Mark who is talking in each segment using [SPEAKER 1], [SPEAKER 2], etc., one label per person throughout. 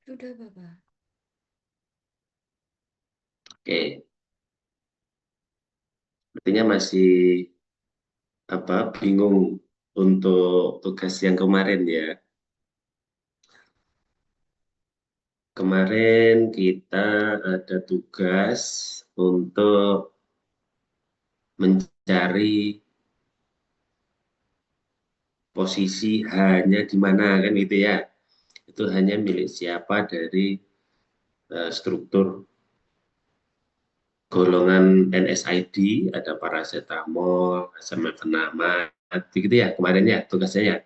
[SPEAKER 1] Sudah, Bapak.
[SPEAKER 2] Oke, artinya masih bingung untuk tugas yang kemarin ya. Kemarin kita ada tugas untuk mencari posisi hanya di mana kan gitu ya. Itu hanya milik siapa dari struktur golongan NSAID, ada paracetamol, asam mefenamat, begitu ya kemarin ya tugasnya ya.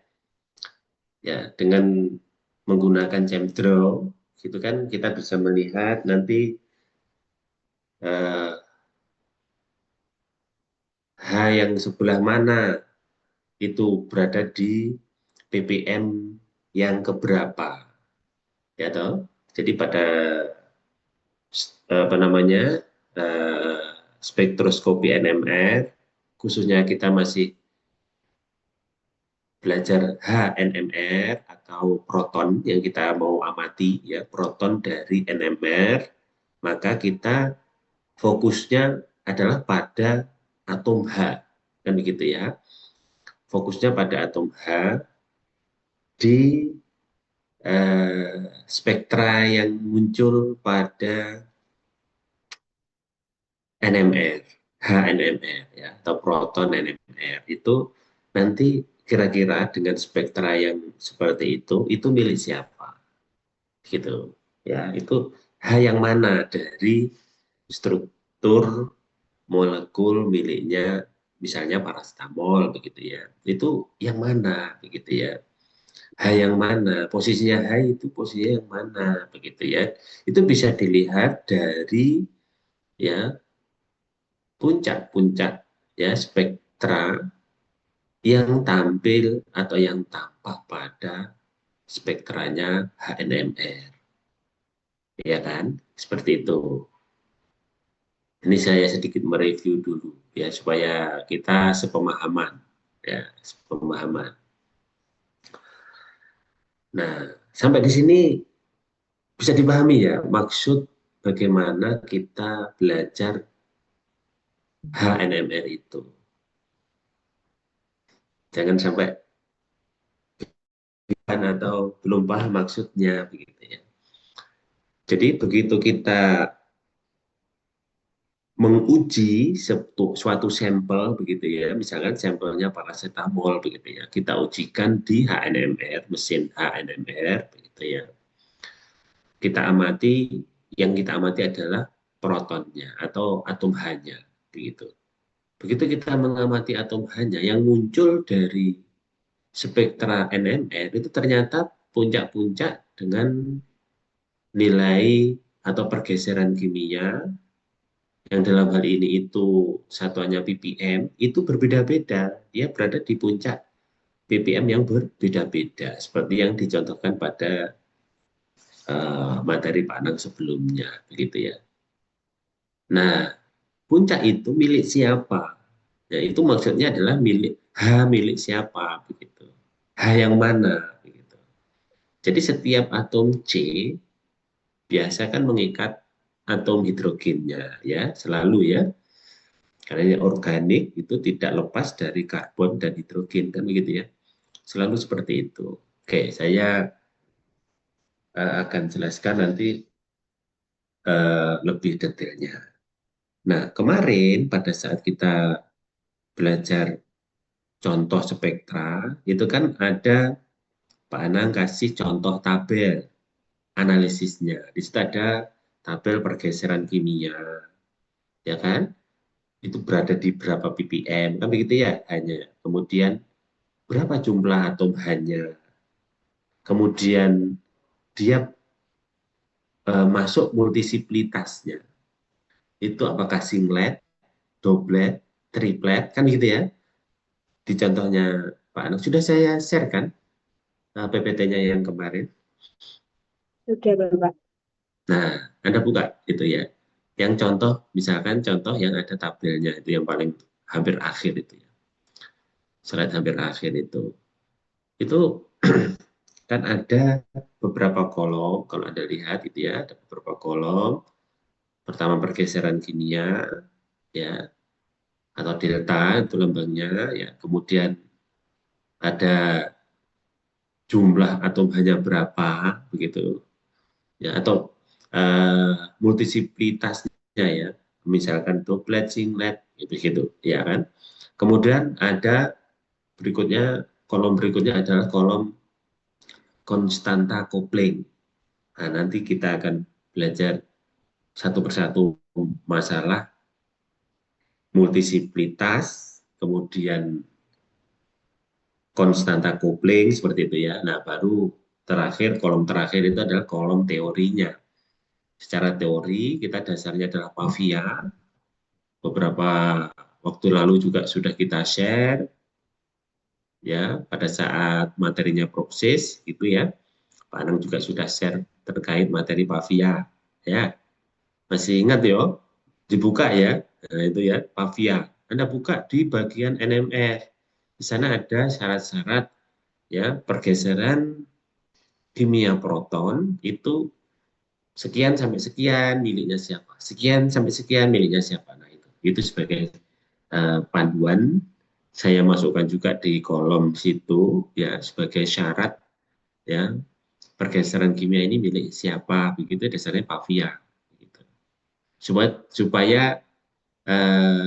[SPEAKER 2] Ya, dengan menggunakan ChemDraw gitu kan kita bisa melihat nanti eh, H yang sebelah mana itu berada di ppm yang keberapa ya toh. Jadi pada apa namanya eh, spektroskopi NMR khususnya kita masih belajar HNMR atau proton yang kita mau amati ya, proton dari NMR, maka kita fokusnya adalah pada atom H kan begitu ya. Fokusnya pada atom H di spektra yang muncul pada NMR, HNMR ya, atau proton NMR itu nanti kira-kira dengan spektra yang seperti itu milik siapa gitu ya. Itu H yang mana dari struktur molekul miliknya misalnya paracetamol begitu ya. Itu yang mana begitu ya. H yang mana, posisinya H itu posisinya yang mana begitu ya. Itu bisa dilihat dari ya puncak-puncak ya spektra yang tampil atau yang tampak pada spektranya HNMR ya kan, seperti itu. Ini saya sedikit mereview dulu ya supaya kita sepemahaman ya, sepemahaman. Nah, sampai di sini bisa dipahami ya maksud bagaimana kita belajar HNMR itu. Jangan sampai atau belum paham maksudnya begitu ya. Jadi begitu kita menguji suatu sampel begitu ya, misalkan sampelnya paracetamol begitu ya, kita ujikan di HNMR, mesin HNMR begitu ya. Kita amati, yang kita amati adalah protonnya atau atom H-nya begitu. Begitu kita mengamati atom H-nya yang muncul dari spektra NMR itu ternyata puncak-puncak dengan nilai atau pergeseran kimia yang dalam hal ini itu satuannya ppm itu berbeda-beda. Dia berada di puncak ppm yang berbeda-beda seperti yang dicontohkan pada materi Pak Anang sebelumnya begitu ya. Nah, puncak itu milik siapa? Ya, itu maksudnya adalah milik siapa begitu. H yang mana begitu. Jadi setiap atom C biasa kan mengikat atom hidrogennya ya, selalu ya. Karena ini organik itu tidak lepas dari karbon dan hidrogen kan begitu ya. Selalu seperti itu. Oke, saya akan jelaskan nanti lebih detailnya. Nah, kemarin pada saat kita belajar contoh spektra, itu kan ada Pak Anang kasih contoh tabel analisisnya. Di situ ada tabel pergeseran kimia, ya kan? Itu berada di berapa ppm, kan begitu ya hanya. Kemudian berapa jumlah atom hanya. Kemudian dia masuk multisiplitasnya. Itu apakah singlet, doublet, triplet, kan gitu ya. Di contohnya Pak Anang, sudah saya share kan PPT-nya yang kemarin.
[SPEAKER 1] Sudah, Bapak.
[SPEAKER 2] Nah, Anda buka itu ya. Yang contoh, misalkan contoh yang ada tabelnya, itu yang paling hampir akhir itu ya. Slide hampir akhir itu. Itu kan ada beberapa kolom, kalau Anda lihat itu ya, ada beberapa kolom. Pertama pergeseran kimia, ya, atau delta itu lambangnya, ya. Kemudian ada jumlah atomnya berapa, begitu, ya, atau multiplikasitasnya ya, misalkan doublet, singlet, gitu, ya kan. Kemudian ada berikutnya, kolom berikutnya adalah kolom konstanta coupling. Nah, nanti kita akan belajar satu persatu masalah multiplikasitas, kemudian konstanta coupling seperti itu ya. Nah, baru terakhir, kolom terakhir itu adalah kolom teorinya. Secara teori kita dasarnya adalah Pavia. Beberapa waktu lalu juga sudah kita share ya pada saat materinya proses gitu ya. Pak Anang juga sudah share terkait materi Pavia ya. Masih ingat yo? Dibuka ya. Nah, itu ya, Pavia. Anda buka di bagian NMR. Di sana ada syarat-syarat ya pergeseran kimia proton itu sekian sampai sekian miliknya siapa, sekian sampai sekian miliknya siapa. Nah, itu sebagai panduan saya masukkan juga di kolom situ ya sebagai syarat ya pergeseran kimia ini milik siapa, begitu dasarnya Pavia gitu. Supaya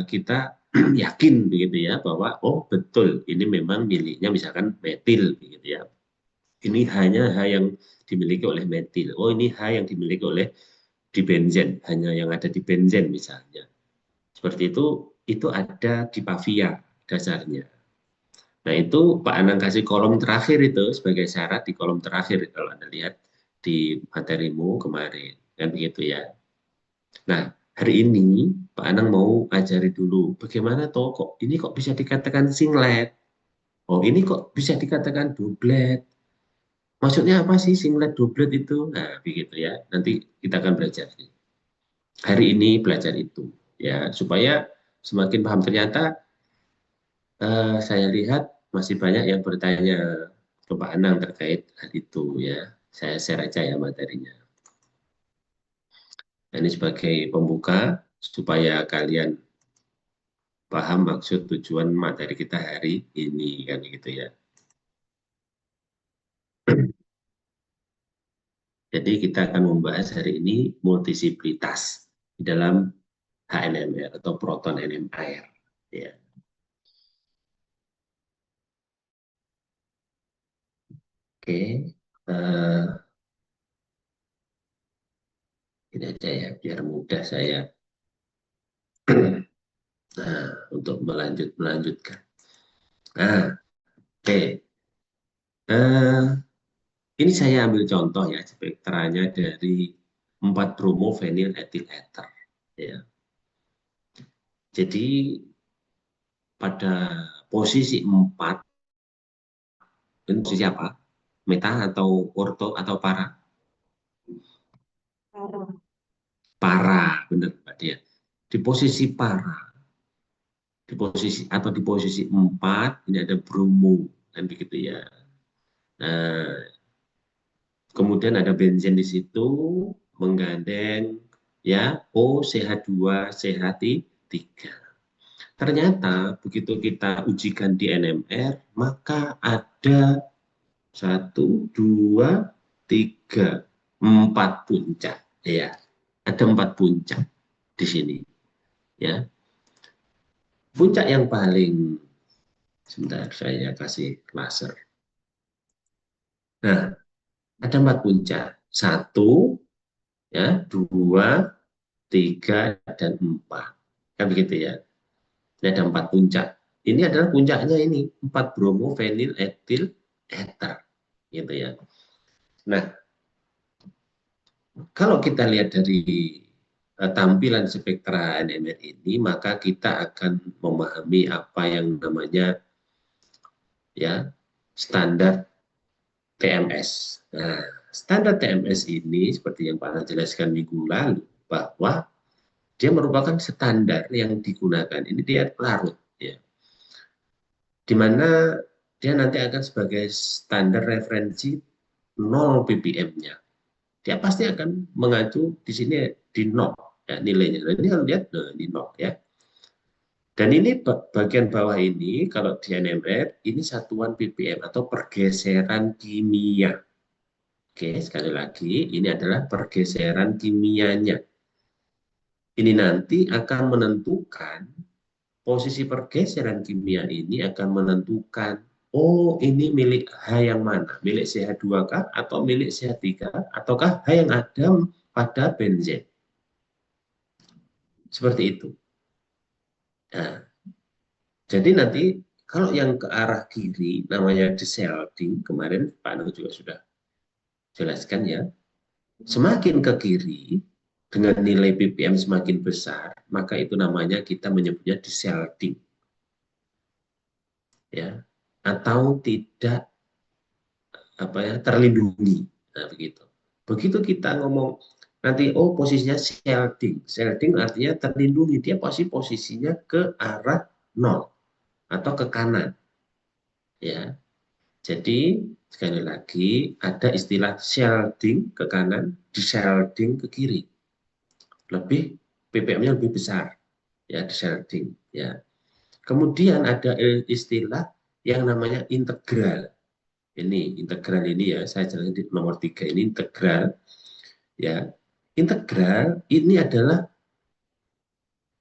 [SPEAKER 2] kita yakin begitu ya bahwa oh betul ini memang miliknya misalkan metil begitu ya. Ini hanya H yang dimiliki oleh metil. Oh, ini H yang dimiliki oleh di benzen, hanya yang ada di benzen misalnya. Seperti itu ada di Pavia dasarnya. Nah, itu Pak Anang kasih kolom terakhir itu sebagai syarat di kolom terakhir kalau Anda lihat di materimu kemarin. Kan begitu ya. Nah, hari ini Pak Anang mau ajari dulu bagaimana toh kok ini kok bisa dikatakan singlet. Oh, ini kok bisa dikatakan doublet. Maksudnya apa sih singlet doublet itu? Nah, begitu ya. Nanti kita akan belajar. Hari ini belajar itu. Ya, supaya semakin paham. Ternyata saya lihat masih banyak yang bertanya ke Pak Anang terkait hal itu ya. Saya share aja ya materinya. Nah, ini sebagai pembuka supaya kalian paham maksud tujuan materi kita hari ini kan gitu ya. Jadi kita akan membahas hari ini multiplikasitas di dalam HNMR atau proton NMR. Ya. Oke, ini aja ya, biar mudah saya nah, untuk melanjutkan. Nah, oke. Ini saya ambil contoh ya, spektranya dari 4 bromo fenyl etil ether. Ya. Jadi pada posisi 4, ini posisi apa? Meta atau orto atau para?
[SPEAKER 1] Parah.
[SPEAKER 2] Para, benar Mbak Dia. Di posisi para, di posisi 4 ini ada bromo, kan begitu ya. Nah, kemudian ada benzen di situ menggandeng ya OCH2 CH3. Ternyata begitu kita ujikan di NMR, maka ada 1, 2, 3, 4 puncak. Ya, ada 4 puncak di sini. Ya, puncak yang paling, sebentar saya kasih laser. Nah, ada 4 puncak. 1, ya, 2, 3, dan 4. Kan begitu ya. Ini ada 4 puncak. Ini adalah puncaknya ini, 4 bromo fenyl etil ether. Gitu ya. Nah, kalau kita lihat dari tampilan spektra NMR ini, maka kita akan memahami apa yang namanya ya standar TMS. Nah, standar TMS ini seperti yang Pak Ana jelaskan minggu lalu bahwa dia merupakan standar yang digunakan. Ini dia larut ya. Di mana dia nanti akan sebagai standar referensi 0 ppm-nya. Dia pasti akan mengacu di sini di 0 ya, nilainya. Nah, ini harus lihat, nah, ini 0 ya. Dan ini bagian bawah ini, kalau di NMR, ini satuan ppm atau pergeseran kimia. Oke, sekali lagi, ini adalah pergeseran kimianya. Ini nanti akan menentukan, posisi pergeseran kimia ini akan menentukan, oh ini milik H yang mana? Milik CH2 kah? Atau milik CH3? Ataukah H yang ada pada benzen? Seperti itu. Nah, jadi nanti kalau yang ke arah kiri namanya desalting, kemarin Pak Nur juga sudah jelaskan ya. Semakin ke kiri dengan nilai ppm semakin besar, maka itu namanya kita menyebutnya desalting. Ya. Atau tidak terlindungi. Nah, begitu. Begitu kita ngomong nanti oh posisinya shielding. Shielding artinya terlindungi, dia pasti posisinya ke arah 0 atau ke kanan. Ya. Jadi sekali lagi ada istilah shielding ke kanan, deshielding ke kiri. Lebih ppm-nya lebih besar. Ya, deshielding, ya. Kemudian ada istilah yang namanya integral. Ini integral ini ya, saya jelaskan di nomor 3 ini integral. Ya, integral ini adalah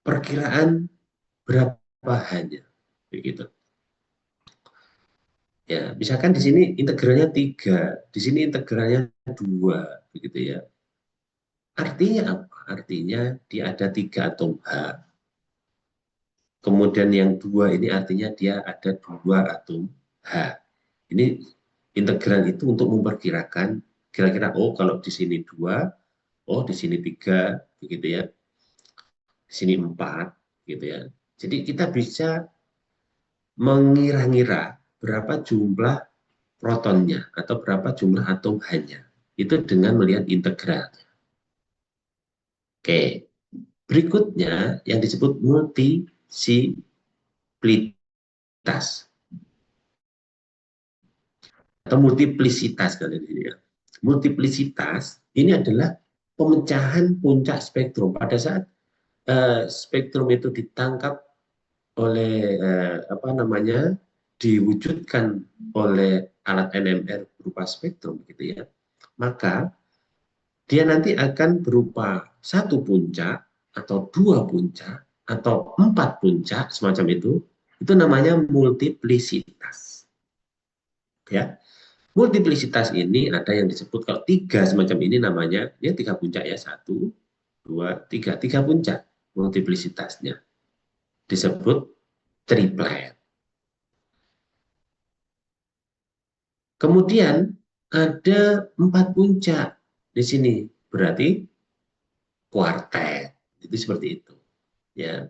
[SPEAKER 2] perkiraan berapa hanya, begitu. Ya, misalkan di sini integralnya 3, di sini integralnya 2, begitu ya. Artinya apa? Artinya dia ada 3 atom H. Kemudian yang 2 ini artinya dia ada 2 atom H. Ini integral itu untuk memperkirakan kira-kira oh kalau di sini 2, oh di sini 3, begitu ya. Di sini 4, gitu ya. Jadi kita bisa mengira-ngira berapa jumlah protonnya atau berapa jumlah atom H-nya. Itu dengan melihat integral. Oke, berikutnya yang disebut multiplicity atau multiplicitas kali ini ya. Multiplicitas ini adalah pemecahan puncak spektrum pada saat spektrum itu ditangkap oleh diwujudkan oleh alat NMR berupa spektrum gitu ya. Maka dia nanti akan berupa 1 puncak atau 2 puncak atau 4 puncak semacam itu namanya multiplicitas. Ya. Multiplicitas ini ada yang disebut kalau 3 semacam ini namanya ya 3 puncak ya 1, 2, 3, 3 puncak multiplicitasnya disebut triplet. Kemudian ada 4 puncak di sini berarti kuartet itu seperti itu ya.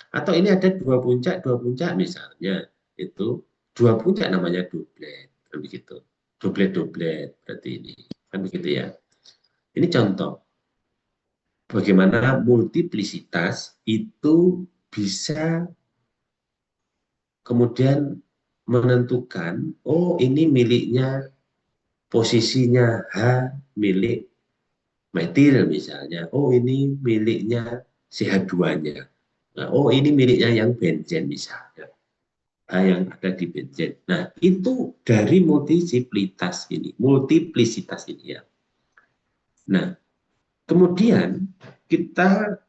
[SPEAKER 2] Atau ini ada 2 puncak misalnya itu 2 puncak namanya doblet kan begitu. Doblet berarti ini kan begitu ya. Ini contoh bagaimana multiplicitas itu bisa kemudian menentukan, oh ini miliknya posisinya H milik metil misalnya, oh ini miliknya CH2-nya, nah, oh ini miliknya yang benzen misalnya, H yang ada di benzen. Nah itu dari multiplicitas ini ya. Nah kemudian kita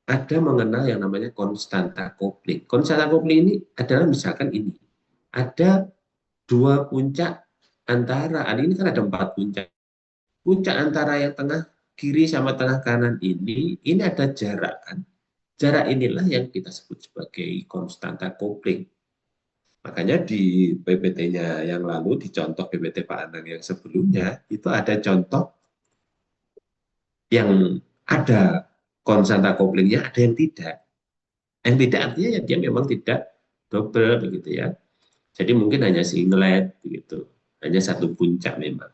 [SPEAKER 2] ada mengenal yang namanya konstanta kopling. Konstanta kopling ini adalah misalkan ini, ada 2 puncak antara, ini kan ada 4 puncak. Puncak antara yang tengah kiri sama tengah kanan ini ada jarak kan. Jarak inilah yang kita sebut sebagai konstanta kopling. Makanya di PPT-nya yang lalu, di contoh PPT Pak Anang yang sebelumnya, itu ada contoh yang ada konstanta koplingnya, ada yang tidak. Yang tidak artinya ya dia memang tidak double begitu ya. Jadi mungkin hanya singlet begitu, hanya 1 puncak memang.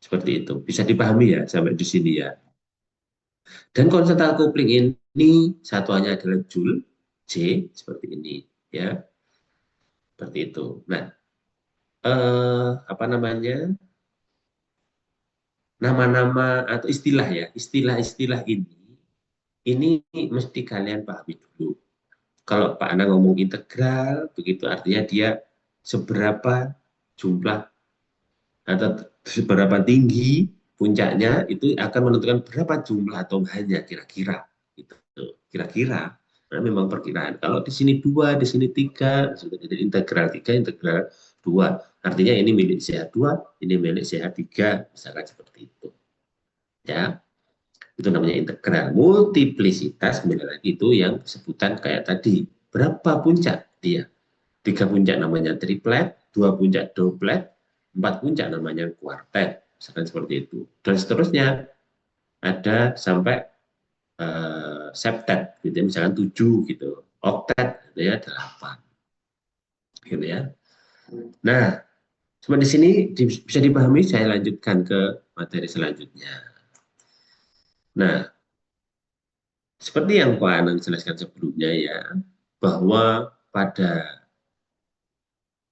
[SPEAKER 2] Seperti itu. Bisa dipahami ya sampai di sini ya. Dan konstanta kopling ini satuannya adalah Joule, J seperti ini ya. Seperti itu. Nah, apa namanya? nama-nama atau istilah ya, istilah-istilah ini mesti kalian pahami dulu. Kalau Pak Anang ngomong integral, begitu artinya dia seberapa jumlah atau seberapa tinggi puncaknya itu akan menentukan berapa jumlah atomnya kira-kira. Gitu. Kira-kira. Nah, memang perkiraan. Kalau di sini 2, di sini 3, jadi integral 3, integral 2. Artinya ini milik CH2, ini milik CH3, misalkan seperti itu. Ya, itu namanya integral. Multiplisitas itu yang sebutan kayak tadi. Berapa puncak dia? 3 puncak namanya triplet, 2 puncak doublet, 4 puncak namanya kuartet, misalkan seperti itu. Dan seterusnya ada sampai septet, gitu ya, misalkan 7 gitu, oktet, gitu ya, 8, gitu ya. Nah, cuma di sini bisa dipahami, saya lanjutkan ke materi selanjutnya. Nah, seperti yang Pak Anang jelaskan sebelumnya ya, bahwa pada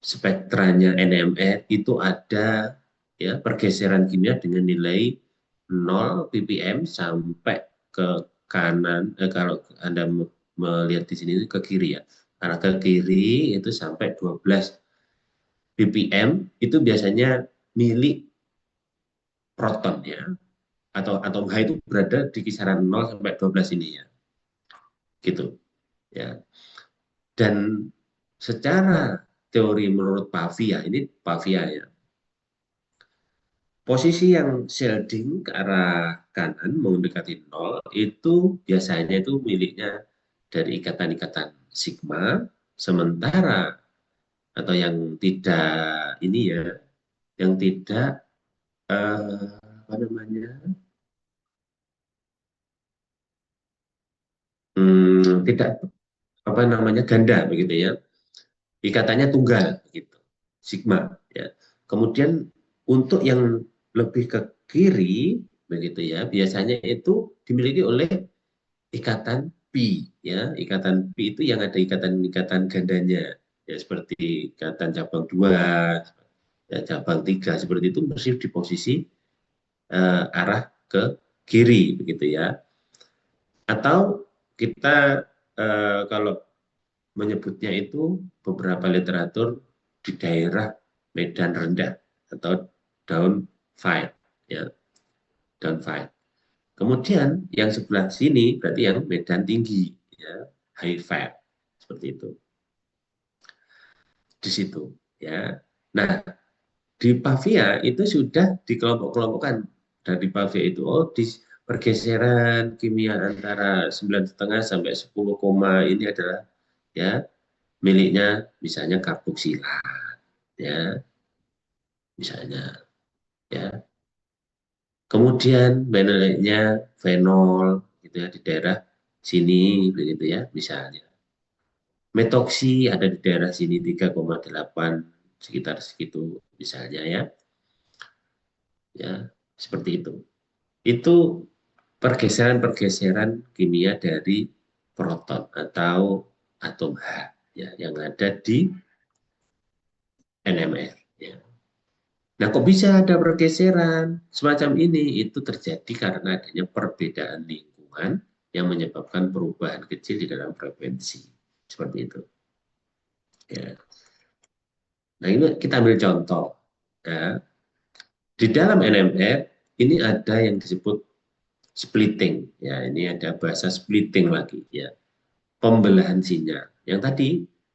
[SPEAKER 2] spektranya NMR itu ada ya pergeseran kimia dengan nilai 0 ppm sampai ke kanan, kalau Anda melihat di sini ke kiri ya, karena ke kiri itu sampai 12 ppm itu biasanya milik proton ya, atau atom H itu berada di kisaran 0 sampai 12 ini ya, gitu ya. Dan secara teori menurut Pavia, ini Pavia ya, posisi yang shielding ke arah kanan mendekati 0 itu biasanya itu miliknya dari ikatan-ikatan sigma, sementara atau yang tidak ini ya, yang tidak apa namanya, tidak apa namanya ganda begitu ya, ikatannya tunggal begitu, sigma ya. Kemudian untuk yang lebih ke kiri begitu ya, biasanya itu dimiliki oleh ikatan pi ya. Ikatan pi itu yang ada ikatan-ikatan gandanya ya, seperti ikatan cabang 2 ya, cabang 3 seperti itu mesti di posisi arah ke kiri begitu ya. Atau kita kalau menyebutnya itu beberapa literatur di daerah medan rendah atau down fight ya, down fight. Kemudian yang sebelah sini berarti yang medan tinggi ya, high fight seperti itu di situ ya. Nah, di Pavia itu sudah dikelompok-kelompokkan. Dari Pavia itu di pergeseran kimia antara 9,5 sampai 10, ini adalah ya miliknya misalnya karboksilat ya, misalnya ya. Kemudian miliknya fenol gitu ya di daerah sini begitu ya misalnya. Metoksi ada di daerah sini 3,8 sekitar segitu misalnya ya. Ya, seperti itu. Itu pergeseran-pergeseran kimia dari proton atau atom H ya, yang ada di NMR. Ya. Nah, kok bisa ada pergeseran semacam ini? Itu terjadi karena adanya perbedaan lingkungan yang menyebabkan perubahan kecil di dalam frekuensi. Seperti itu. Ya. Nah, ini kita ambil contoh. Ya. Di dalam NMR, ini ada yang disebut splitting. Ya, ini ada bahasa splitting lagi. Ya. Pembelahan sinyal. Yang tadi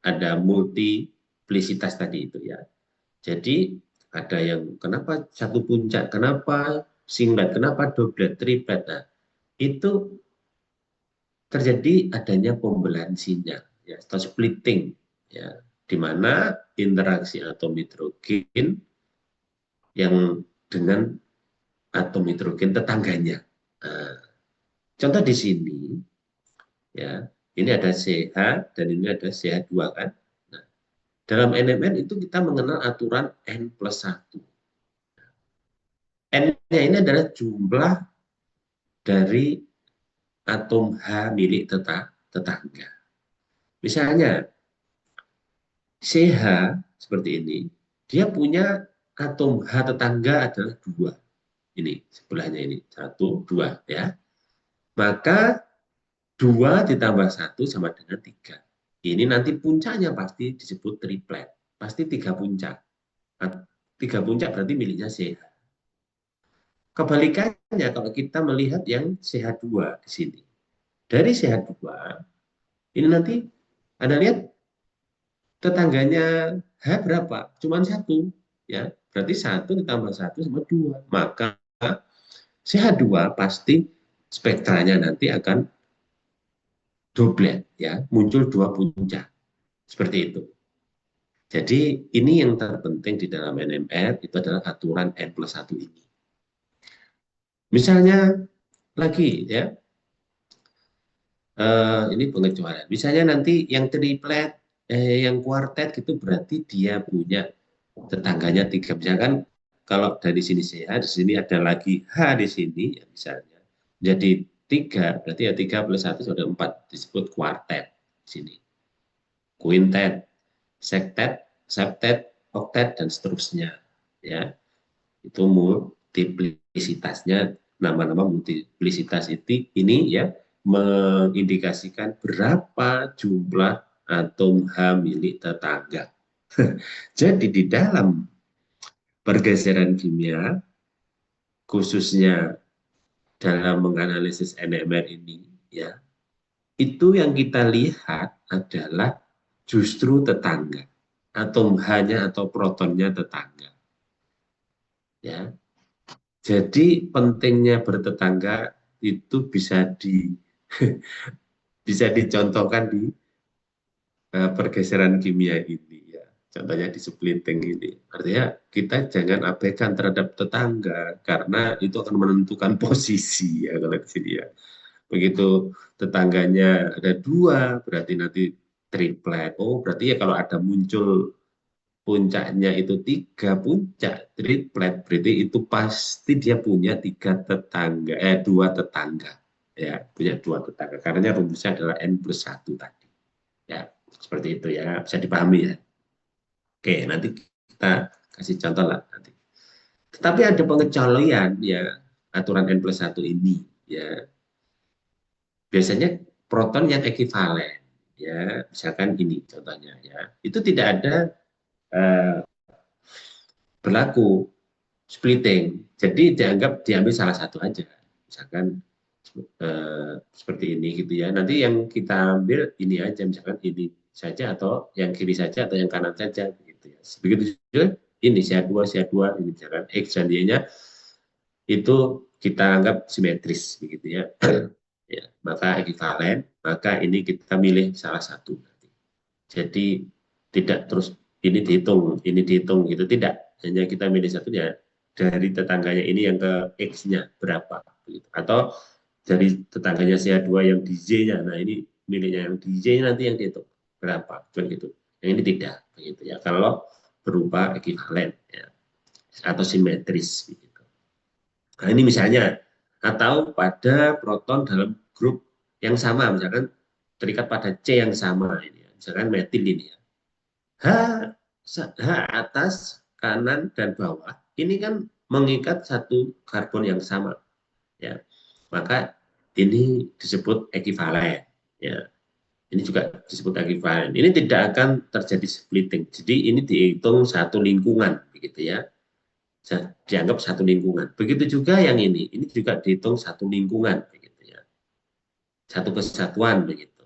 [SPEAKER 2] ada multiplisitas tadi itu ya. Jadi ada yang kenapa satu puncak, kenapa singlet, kenapa doublet, triplet. Nah, itu terjadi adanya pembelahan sinyal ya, atau splitting ya, di mana interaksi atom hidrogen yang dengan atom hidrogen tetangganya. Nah, contoh di sini ya, ini ada CH dan ini ada CH2 kan. Nah, dalam NMN itu kita mengenal aturan N plus 1. N-nya ini adalah jumlah dari atom H milik tetangga. Misalnya CH seperti ini, dia punya atom H tetangga adalah 2. ini sebelahnya ini 1, 2 ya. Maka 2 ditambah 1 sama dengan 3. Ini nanti puncaknya pasti disebut triplet. Pasti 3 puncak. 3 puncak berarti miliknya CH. Kebalikannya kalau kita melihat yang CH2 di sini. Dari CH2, ini nanti Anda lihat tetangganya H berapa? Cuman 1. Ya, berarti 1 ditambah 1 sama 2. Maka CH2 pasti spektranya nanti akan doblet, ya, muncul 2 puncak. Seperti itu. Jadi ini yang terpenting di dalam NMR itu adalah aturan N+1 ini. Misalnya lagi ya, ini pengecualian. Misalnya nanti yang triplet, yang kuartet itu berarti dia punya tetangganya 3. Misalkan kalau dari sini CH, di sini ada lagi H di sini, ya misalnya. Jadi 3, berarti ya 3 plus 1 sudah 4, disebut kuartet di sini. Quintet, sektet, septet, oktet, dan seterusnya. Ya, itu multiplisitasnya, nama-nama multiplisitas itu ini ya mengindikasikan berapa jumlah atom H milik tetangga. Jadi di dalam pergeseran kimia, khususnya dalam menganalisis NMR ini, ya, itu yang kita lihat adalah justru tetangga, atom H-nya atau protonnya tetangga. Ya, jadi pentingnya bertetangga itu bisa dicontohkan di pergeseran kimia ini ya. Contohnya di splitting ini. Artinya kita jangan abaikan terhadap tetangga karena itu akan menentukan posisi ya kalau di sini ya. Begitu tetangganya ada 2 berarti nanti triplet. Oh, berarti ya kalau ada muncul puncaknya itu 3 puncak triplet, berarti itu pasti dia punya 2 tetangga ya, punya 2 tetangga karena rumusnya adalah N+1 tadi ya, seperti itu ya, bisa dipahami ya. Oke, nanti kita kasih contoh lah nanti. Tetapi ada pengecualian ya, aturan N+1 ini ya, biasanya proton yang ekivalen ya, misalkan ini contohnya ya, itu tidak ada berlaku splitting. Jadi diambil salah satu aja. Misalkan seperti ini gitu ya. Nanti yang kita ambil ini aja, misalkan ini saja atau yang kiri saja atau yang kanan saja gitu ya. Begitu juga ini CH2 ini misalkan X dan Y-nya itu kita anggap simetris begitu ya. Ya, maka ekivalen, maka ini kita milih salah satu. Jadi tidak terus ini dihitung gitu, tidak. Hanya kita milih satunya dari tetangganya ini yang ke X-nya berapa. Gitu. Atau dari tetangganya CH2 yang di Z-nya, nah ini miliknya yang di Z nanti yang dihitung berapa. Gitu. Yang ini tidak. Begitu ya. Kalau berupa ekivalen ya. Atau simetris. Begitu. Nah ini misalnya, atau pada proton dalam grup yang sama, misalkan terikat pada C yang sama, ini ya. Misalkan metil ini ya. H, H atas, kanan, dan bawah, ini kan mengikat satu karbon yang sama. Ya. Maka ini disebut ekivalen. Ya. Ini juga disebut ekivalen. Ini tidak akan terjadi splitting. Jadi ini dihitung satu lingkungan. Begitu ya. Dianggap satu lingkungan. Begitu juga yang ini juga dihitung satu lingkungan. Begitu ya. Satu kesatuan. Begitu.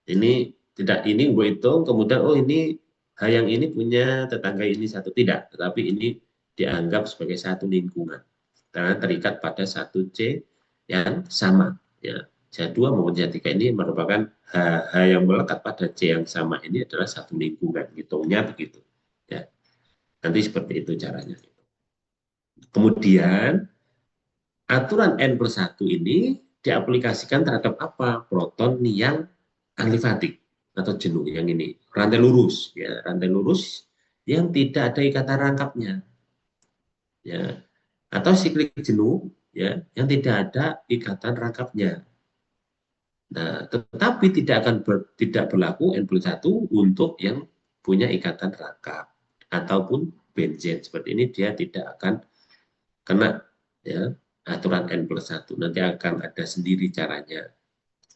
[SPEAKER 2] Ini tidak, ini gue hitung, kemudian oh ini yang ini punya tetangga ini satu, tidak, tetapi ini dianggap sebagai satu lingkungan karena terikat pada satu C yang sama ya. CH2 maupun CH3 ini merupakan H yang melekat pada C yang sama, ini adalah satu lingkungan, hitungnya begitu ya. Nanti seperti itu caranya. Kemudian aturan N+1 ini diaplikasikan terhadap apa? Proton yang alifatik atau jenuh yang ini, rantai lurus ya, rantai lurus yang tidak ada ikatan rangkapnya ya, atau siklik jenuh ya yang tidak ada ikatan rangkapnya. Nah, tetapi tidak berlaku N+1 untuk yang punya ikatan rangkap ataupun benzen seperti ini, dia tidak akan kena ya, aturan N+1. Nanti akan ada sendiri caranya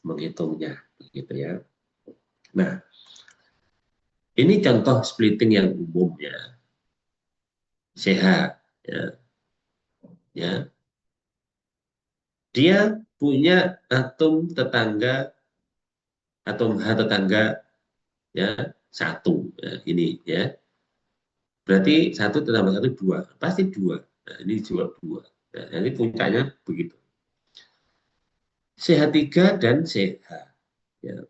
[SPEAKER 2] menghitungnya, begitu ya. Nah, ini contoh splitting yang umum ya, CH ya, ya. Dia punya atom H tetangga ya satu, ya, ini ya. Berarti 1 tambah 1 2, pasti 2. Nah, ini juga 2. Nah, ini puncaknya begitu. CH3 dan CH. Ya.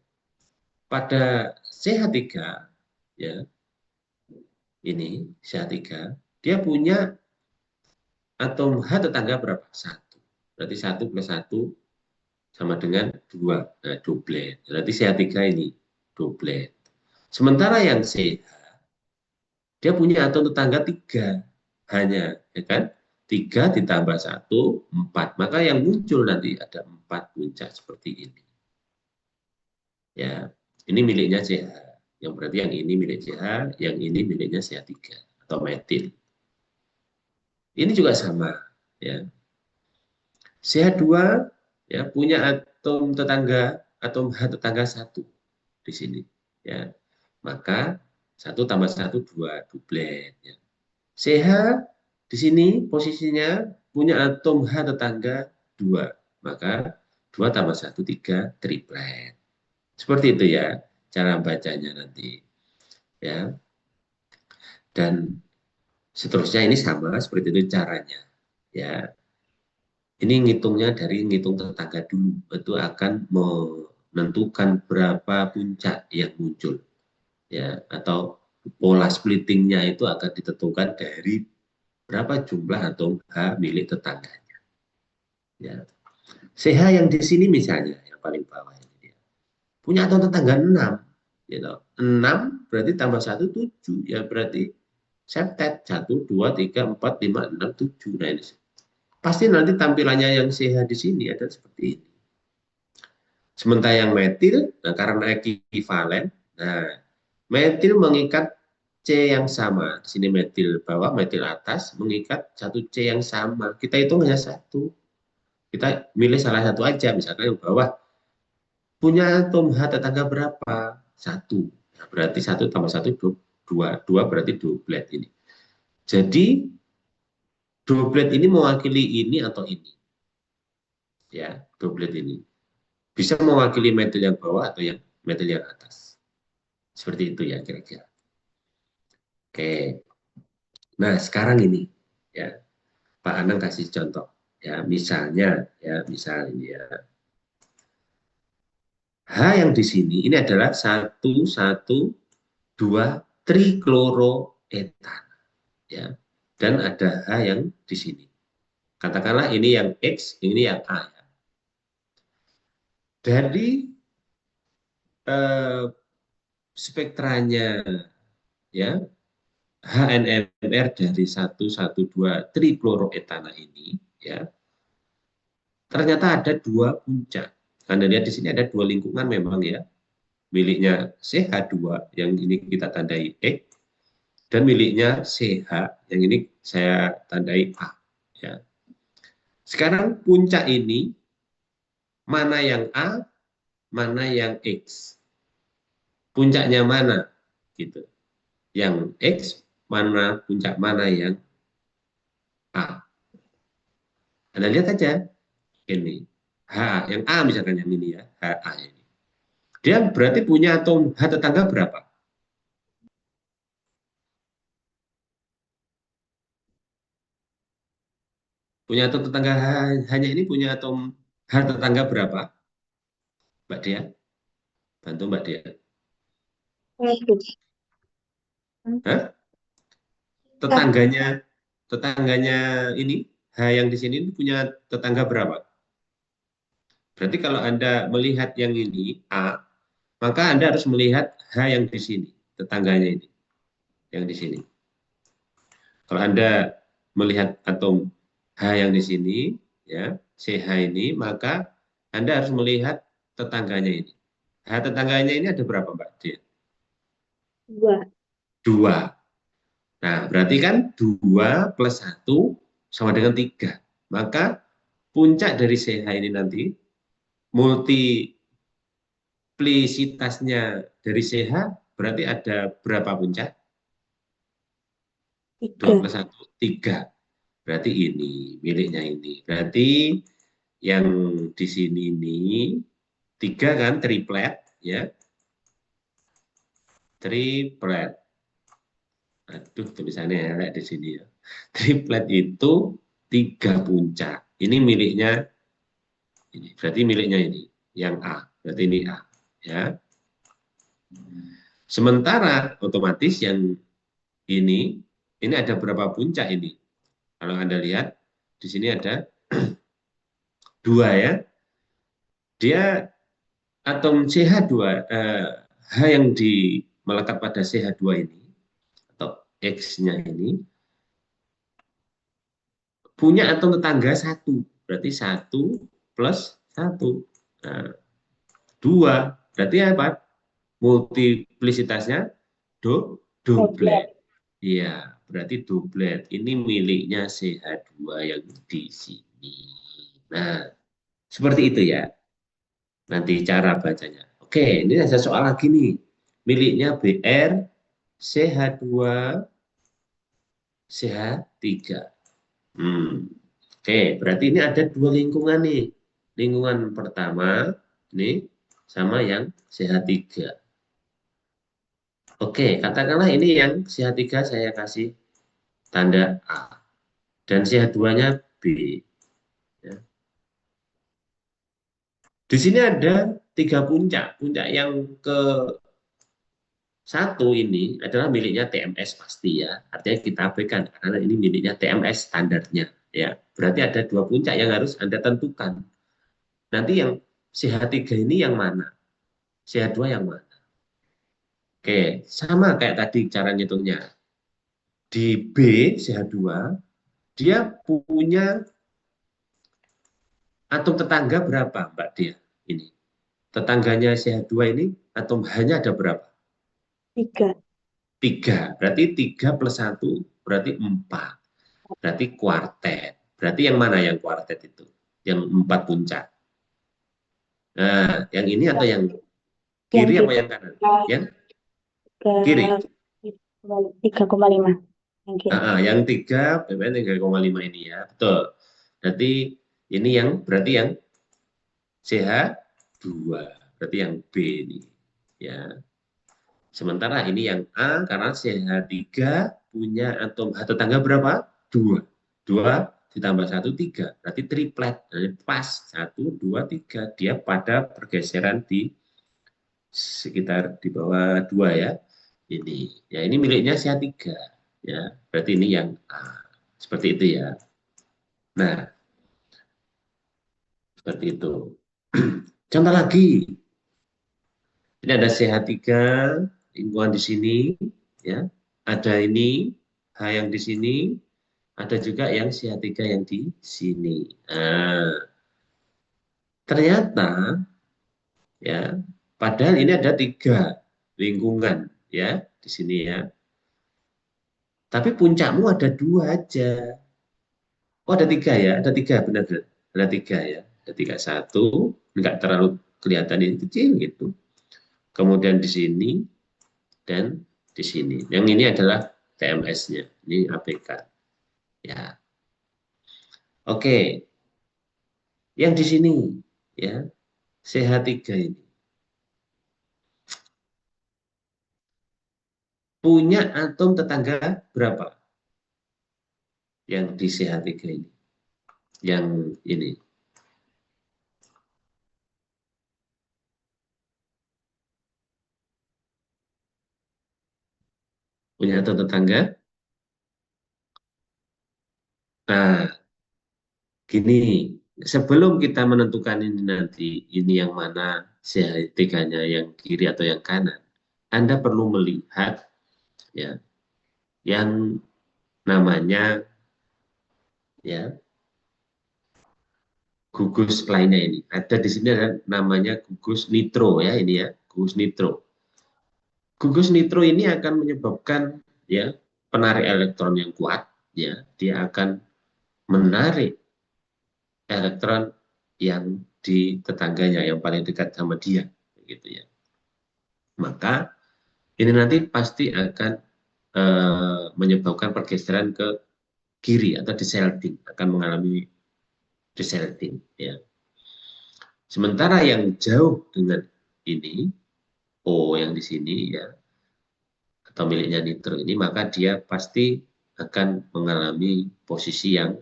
[SPEAKER 2] Pada CH3, ya, ini CH3, dia punya atom H tetangga berapa? 1. Berarti 1 plus 1 sama dengan 2. Nah, doblet. Berarti CH3 ini doblet. Sementara yang CH, dia punya atom tetangga 3 hanya, ya kan? 3 ditambah 1, 4. Maka yang muncul nanti ada 4 puncak seperti ini. Ya, ini miliknya CH. Yang berarti yang ini milik CH, yang ini miliknya CH3 atau metil. Ini juga sama, ya. CH2 ya punya atom H tetangga 1 di sini, ya. Maka 1 tambah 1 2, doblet, ya. CH di sini posisinya punya atom H tetangga 2, maka 2 tambah 1 3, triplet. Seperti itu ya cara bacanya nanti, ya. Dan seterusnya ini sama seperti itu caranya, ya. Ini ngitungnya dari ngitung tetangga dulu, itu akan menentukan berapa puncak yang muncul, ya, atau pola splittingnya itu akan ditentukan dari berapa jumlah atom H milik tetangganya. Ya. CH yang di sini misalnya, yang paling bawah ini, ya, punya atom tetangga 6, gitu. 6 berarti tambah 1 7, ya berarti septet 1 2 3 4 5 6 7. Nah ini pasti nanti tampilannya yang CH di sini ada seperti ini. Sementara yang metil, nah karena ekivalen, nah metil mengikat C yang sama. Di sini metil bawah, metil atas mengikat satu C yang sama. Kita hitung hanya satu. Kita milih salah satu aja, misalkan yang bawah punya atom H tetangga berapa? 1. Nah, berarti 1 tambah 1 2. 2 berarti doblet ini. Jadi doblet ini mewakili ini atau ini. Ya, doblet ini. Bisa mewakili metil yang bawah atau yang metil yang atas. Seperti itu ya kira-kira. Oke. Nah, sekarang ini ya, Pak Anang kasih contoh. Ya, misalnya ini ya. H yang di sini ini adalah 1,1,2 trikloroetan, ya. Dan ada H yang di sini. Katakanlah ini yang X, ini yang A. Ya. Dari spektranya ya HNMR dari 1,1,2 trikloroetana ini ya ternyata ada 2 puncak. Anda lihat di sini ada 2 lingkungan memang ya. Miliknya CH2 yang ini kita tandai X dan miliknya CH yang ini saya tandai A ya. Sekarang puncak ini mana yang A, mana yang X. Puncaknya mana gitu. Yang X mana puncak mana yang A. Anda lihat aja ini H yang A misalkan yang ini ya, HA ini. Dia berarti punya atom H tetangga berapa? Punya atom tetangga hanya ini punya atom H tetangga berapa? Mbak Dia? Bantu Mbak Dia.
[SPEAKER 1] Satu.
[SPEAKER 2] Hah? Tetangganya tetangganya ini H yang di sini punya tetangga berapa? Berarti kalau Anda melihat yang ini A, maka Anda harus melihat H yang di sini, tetangganya ini, yang di sini. Kalau Anda melihat atom H yang di sini, ya, CH ini, maka Anda harus melihat tetangganya ini. H tetangganya ini ada berapa, Mbak Dia?
[SPEAKER 1] 2.
[SPEAKER 2] 2. Nah, berarti kan 2 plus 1 sama dengan 3. Maka puncak dari CH ini nanti multiplisitasnya dari CH berarti ada berapa puncak? 2
[SPEAKER 1] 3.
[SPEAKER 2] plus 1, 3. Berarti ini, miliknya ini. Berarti yang di sini ini 3 kan, triplet, ya. Triplet. Aduh, tulisannya elek di sini ya. Triplet itu 3 puncak. Ini miliknya ini. Berarti miliknya ini, yang A. Berarti ini A, ya. Sementara otomatis yang ini ada berapa puncak ini? Kalau Anda lihat di sini ada 2 ya. Dia atom CH2 H yang melekat pada CH2 ini atau X-nya ini punya atom tetangga 1. Berarti 1 plus 1. Nah, 2. Berarti apa? Multiplisitasnya
[SPEAKER 1] Doblet.
[SPEAKER 2] doblet. Iya, berarti doblet. Ini miliknya CH2 yang di sini. Nah, seperti itu ya. Nanti cara bacanya. Oke, ini ada soal lagi nih. Miliknya BR, CH2, CH3. Oke, berarti ini ada 2 lingkungan nih. Lingkungan pertama, nih, sama yang CH3. Oke, katakanlah ini yang CH3 saya kasih tanda A. Dan CH2-nya B. Ya. Di sini ada 3 puncak. Puncak yang ke satu ini adalah miliknya TMS pasti ya. Artinya kita abaikan karena ini miliknya TMS standarnya ya. Berarti ada 2 puncak yang harus Anda tentukan. Nanti yang CH3 ini yang mana? CH2 yang mana? Oke, sama kayak tadi cara ngitungnya. Di B CH2 dia punya atom tetangga berapa, Mbak Dia? Ini. Tetangganya CH2 ini atom H-nya ada berapa?
[SPEAKER 1] 3.
[SPEAKER 2] 3. Berarti 3 plus 1 berarti 4. Berarti kuartet. Berarti yang mana yang kuartet itu? Yang 4 puncak. Nah, yang ini atau yang
[SPEAKER 1] Yang
[SPEAKER 2] kiri apa
[SPEAKER 1] 3.
[SPEAKER 2] yang kanan? Yang
[SPEAKER 1] Ke
[SPEAKER 2] kiri.
[SPEAKER 1] 3,5. Yang kiri.
[SPEAKER 2] Yang 3, BPN 3,5 ini ya. Betul. Berarti ini yang berarti yang CH2. Berarti yang B ini. Ya. Sementara ini yang A karena CH3 punya atom H tetangga berapa? 2. 2 ditambah 1, 3. Berarti triplet. Jadi pas 1, 2, 3. Dia pada pergeseran di sekitar di bawah 2 ya. Ini. Ya ini miliknya CH3. Ya, berarti ini yang A. Seperti itu ya. Nah, seperti itu. Contoh lagi. Ini ada CH3 lingkungan di sini ya. Ada ini H yang di sini, ada juga yang CH3 yang di sini. Nah, ternyata ya, padahal ini ada 3 lingkungan ya di sini ya. Tapi puncakmu ada 2 aja. Oh ada 3 ya, ada 3 benar-benar. Ada 3 ya, ada 3 satu, nggak terlalu kelihatan ini kecil gitu. Kemudian di sini dan di sini. Yang ini adalah TMS-nya. Ini APK. Ya. Oke. Yang di sini ya, CH3 ini punya atom tetangga berapa? Yang di CH3 ini. Yang ini. Punya atom tetangga. Nah, gini, sebelum kita menentukan ini nanti, ini yang mana CH3-nya yang kiri atau yang kanan, Anda perlu melihat ya yang namanya ya gugus lainnya ini. Ada di sini ada namanya gugus nitro ya ini ya, gugus nitro. Gugus nitro ini akan menyebabkan ya penarik elektron yang kuat ya, dia akan menarik elektron yang di tetangganya, yang paling dekat sama dia, gitu ya. Maka ini nanti pasti akan menyebabkan pergeseran ke kiri atau desilting, akan mengalami desilting. Ya. Sementara yang jauh dengan ini, O yang di sini ya, atau miliknya nitro ini, maka dia pasti akan mengalami posisi yang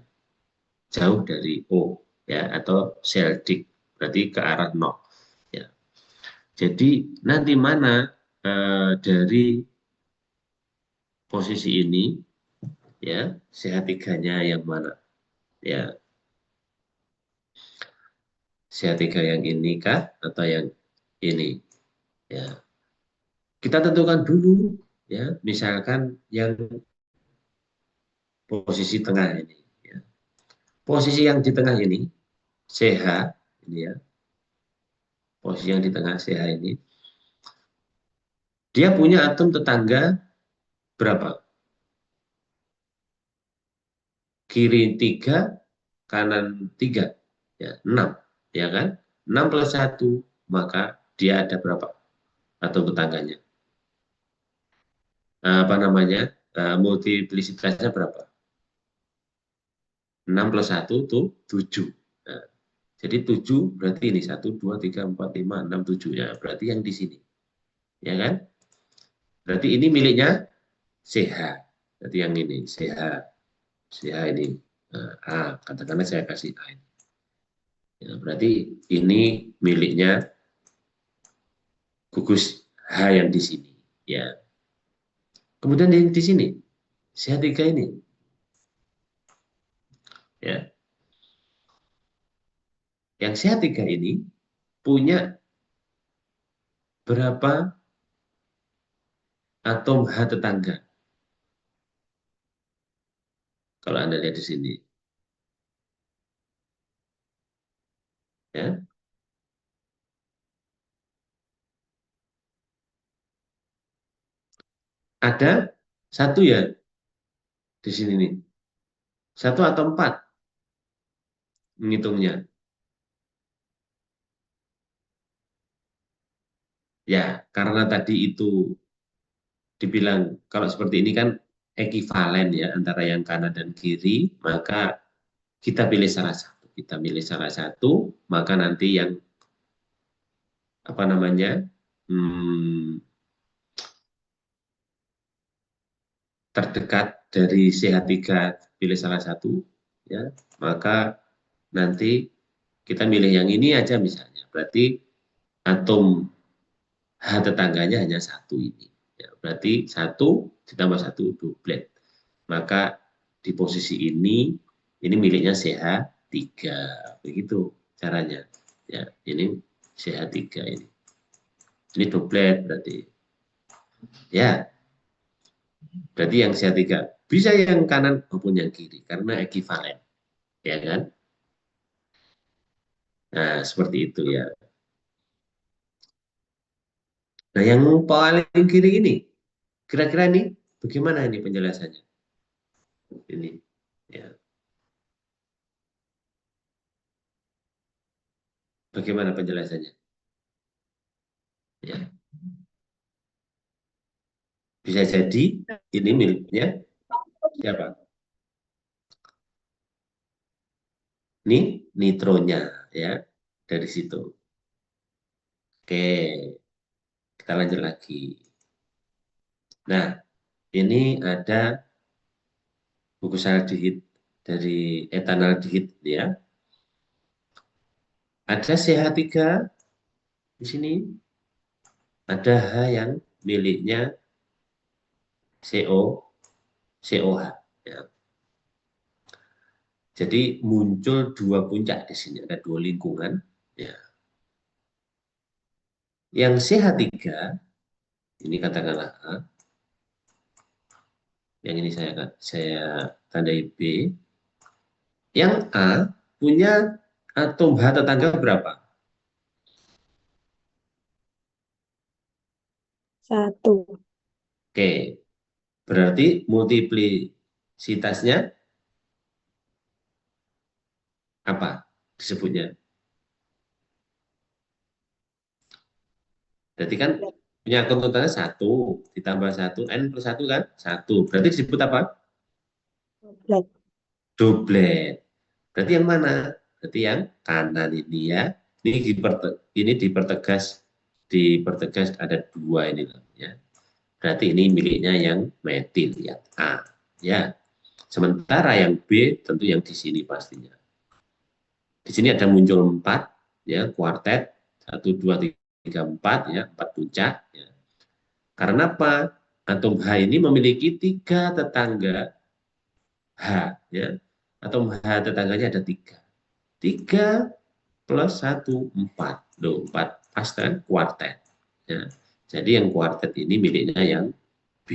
[SPEAKER 2] jauh dari O ya, atau seldik, berarti ke arah 0 ya. Jadi nanti mana dari posisi ini ya, CH3-nya yang mana ya, CH3 yang ini kah atau yang ini ya, kita tentukan dulu ya, misalkan yang posisi tengah ini ya. Posisi yang di tengah ini CH ini ya, posisi yang di tengah CH ini, dia punya atom tetangga berapa? Kiri 3, kanan 3 ya, 6 ya kan, 6 plus 1, maka dia ada berapa atom tetangganya, apa namanya, multiplisitasnya berapa? 6 plus 1 itu 7. Nah, jadi 7 berarti ini 1, 2, 3, 4, 5, 6, 7 ya. Berarti yang di sini. Ya kan? Berarti ini miliknya CH. Berarti yang ini CH. CH ini A. Katakanlah saya kasih A. Ya, berarti ini miliknya gugus H yang di sini. Ya. Kemudian yang di sini CH3 ini. Ya. Yang CH3 ini punya berapa atom H tetangga? Kalau Anda lihat di sini. Ya. Ada satu ya di sini nih. Satu atau 4 menghitungnya. Ya, karena tadi itu dibilang kalau seperti ini kan ekivalen ya antara yang kanan dan kiri, maka kita pilih salah satu. Kita pilih salah satu, maka nanti yang apa namanya, hmm, terdekat dari CH3 pilih salah satu, ya, maka nanti kita milih yang ini aja misalnya. Berarti atom H tetangganya hanya satu ini. Ya, berarti satu ditambah satu duplet. Maka di posisi ini miliknya CH3. Begitu caranya. Ya, ini CH3 ini. Ini duplet berarti. Ya, berarti yang CH3. Bisa yang kanan maupun yang kiri karena ekivalen. Ya kan? Nah, seperti itu ya. Nah, yang paling kiri ini, kira-kira ini bagaimana ini penjelasannya? Ini, ya. Bagaimana penjelasannya? Ya, bisa jadi ini miliknya siapa? Ini nitronya, ya, dari situ. Oke, kita lanjut lagi. Nah, ini ada glukosaldehyid dari etanaldehid, ya. Ada CH3 di sini, ada H yang miliknya COH. Ya. Jadi muncul dua puncak di sini, ada dua lingkungan. Ya. Yang CH3, ini katakanlah A, yang ini saya tandai B. Yang A punya atom H tetangga berapa?
[SPEAKER 1] 1.
[SPEAKER 2] Oke, berarti multiplisitasnya apa? disebutnya. Berarti kan punya kontutannya 1 ditambah 1, N plus 1 kan? 1. Berarti disebut apa?
[SPEAKER 1] Doblet.
[SPEAKER 2] Doblet. Berarti yang mana? Berarti yang kanan ini ya. Ini dipertegas ada 2 ini loh ya. Berarti ini miliknya yang metil yang A ya. Sementara yang B tentu yang di sini pastinya. Di sini ada muncul 4 ya, kuartet 1 2 3 4 ya, 4 puncak ya. Karena apa? Atom H ini memiliki 3 tetangga H ya. Atom H tetangganya ada 3. 3 plus 1 4. Loh, 4 pas kan kuartet ya. Jadi yang kuartet ini miliknya yang B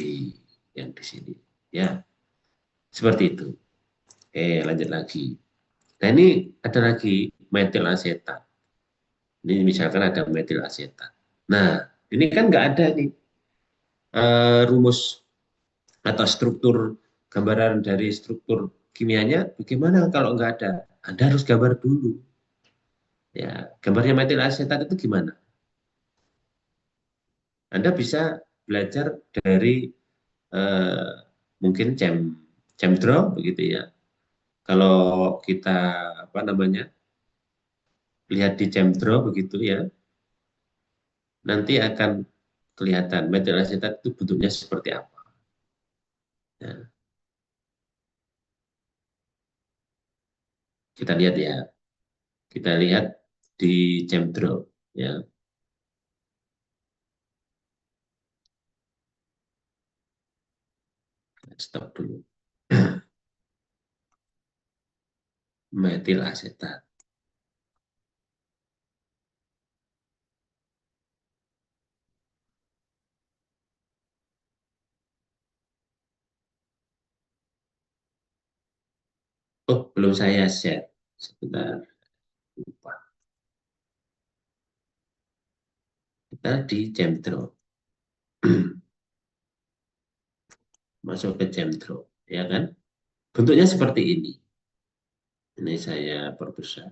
[SPEAKER 2] yang di sini ya. Seperti itu. Oke, lanjut lagi. Nah, ini ada lagi metil asetat. Ini misalkan ada metil asetat. Nah, ini kan nggak ada nih rumus atau struktur gambaran dari struktur kimianya. Bagaimana kalau nggak ada? Anda harus gambar dulu. Ya, gambarnya metil asetat itu gimana? Anda bisa belajar dari eh, mungkin ChemDraw begitu ya. Kalau kita apa namanya lihat di ChemDraw begitu ya, nanti akan kelihatan metil asetat itu bentuknya seperti apa. Ya, kita lihat ya, kita lihat di ChemDraw ya. Stop dulu. Metil asetat. Oh, belum saya share. Sebentar, lupa. Kita di ChemDraw. Masuk ke ChemDraw, ya kan? Bentuknya seperti ini. Ini saya perbesar.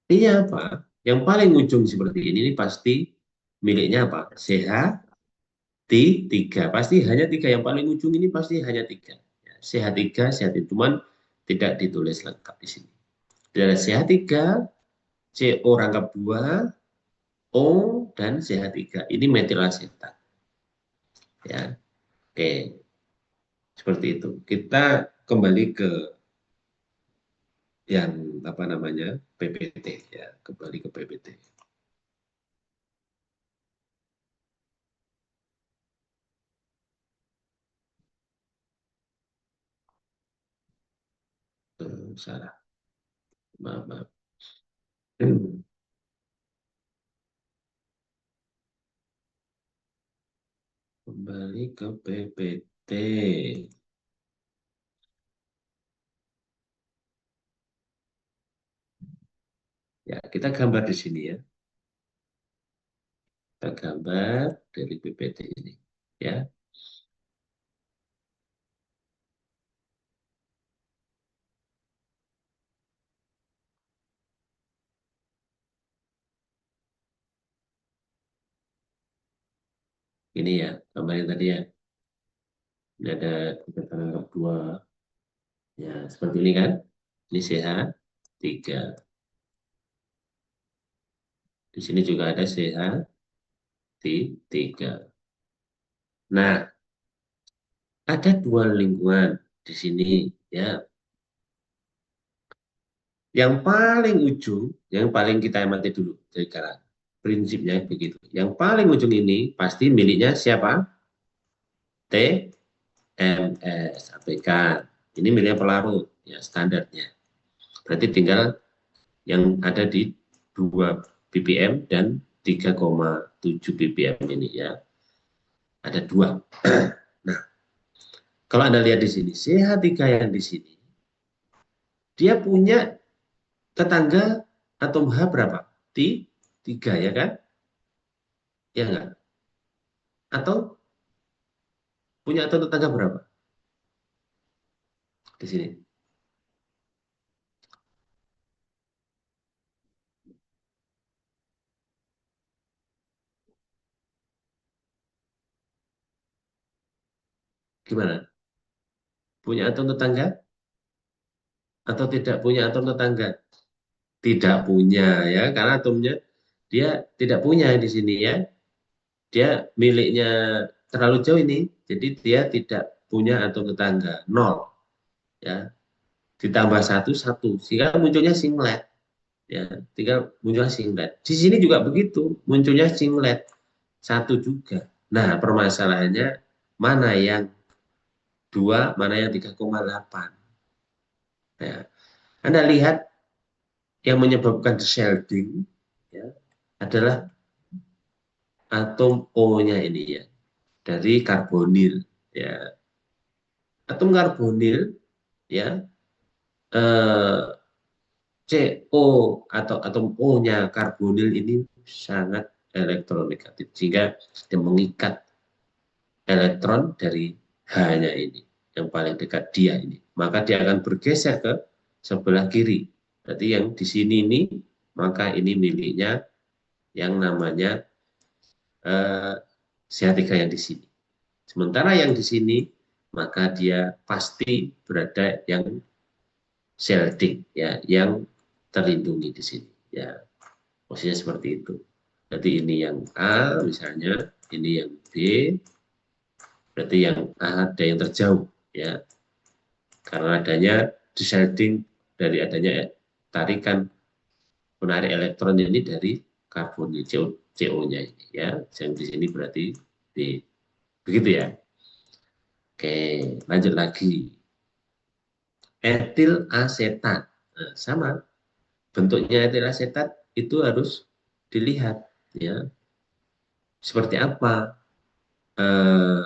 [SPEAKER 2] Artinya apa? Yang paling ujung seperti ini pasti miliknya apa? CH T3. Pasti hanya 3. Yang paling ujung ini pasti hanya 3. CH3, CH3. Cuman tidak ditulis lengkap di sini. Ada CH3, CO rangkap 2, O, dan CH3. Ini metil asetat. Ya, oke. Seperti itu. Kita kembali ke yang apa namanya PPT ya, kembali ke PPT. Salah, maaf, maaf. Kembali ke PPT. Ya, kita gambar di sini ya. Kita gambar dari PPT ini. Ya, ini ya, gambar yang tadi ya. Ini ada ikatan anggap 2. Ya, seperti ini kan. Ini CH3. Di sini juga ada CH3. Nah, ada 2 lingkungan di sini ya. Yang paling ujung, yang paling kita amati dulu dari sekarang. Prinsipnya begitu. Yang paling ujung ini pasti miliknya siapa? TMS, abaikan. Ini miliknya pelarut, ya standarnya. Berarti tinggal yang ada di 2 ppm dan 3,7 ppm ini ya. Ada 2. Nah, kalau Anda lihat di sini, CH3 yang di sini, dia punya tetangga atom H berapa? 3 ya kan? Ya enggak? Atau Punya atau tetangga berapa di sini? Gimana? Punya atau tetangga? Atau tidak punya atau tetangga? Tidak punya ya, karena atomnya dia tidak punya di sini ya. Dia miliknya terlalu jauh ini, jadi dia tidak punya atom tetangga, nol ya. Ditambah satu satu, sehingga munculnya singlet ya. Tinggal munculnya singlet. Di sini juga begitu, munculnya singlet satu juga. Nah, permasalahannya mana yang dua, mana yang 3,8 ya. Anda lihat yang menyebabkan shielding ya, adalah atom O-nya ini ya, dari karbonil ya. Atom karbonil ya, eh, CO atau atom O-nya karbonil ini sangat elektronegatif sehingga dia mengikat elektron dari H-nya ini yang paling dekat dia ini. Maka dia akan bergeser ke sebelah kiri. Berarti yang di sini ini maka ini miliknya yang namanya CH3 yang di sini. Sementara yang di sini maka dia pasti berada yang shielding ya, yang terlindungi di sini ya. Posisinya seperti itu. Jadi ini yang A misalnya, ini yang B, berarti yang A ada yang terjauh ya. Karena adanya shielding dari adanya tarikan menarik elektron ini dari karbon CO-nya ini ya. Yang di sini berarti B. Begitu ya. Oke, lanjut lagi. Etil asetat. Nah, sama bentuknya etil asetat itu harus dilihat ya. Seperti apa eh,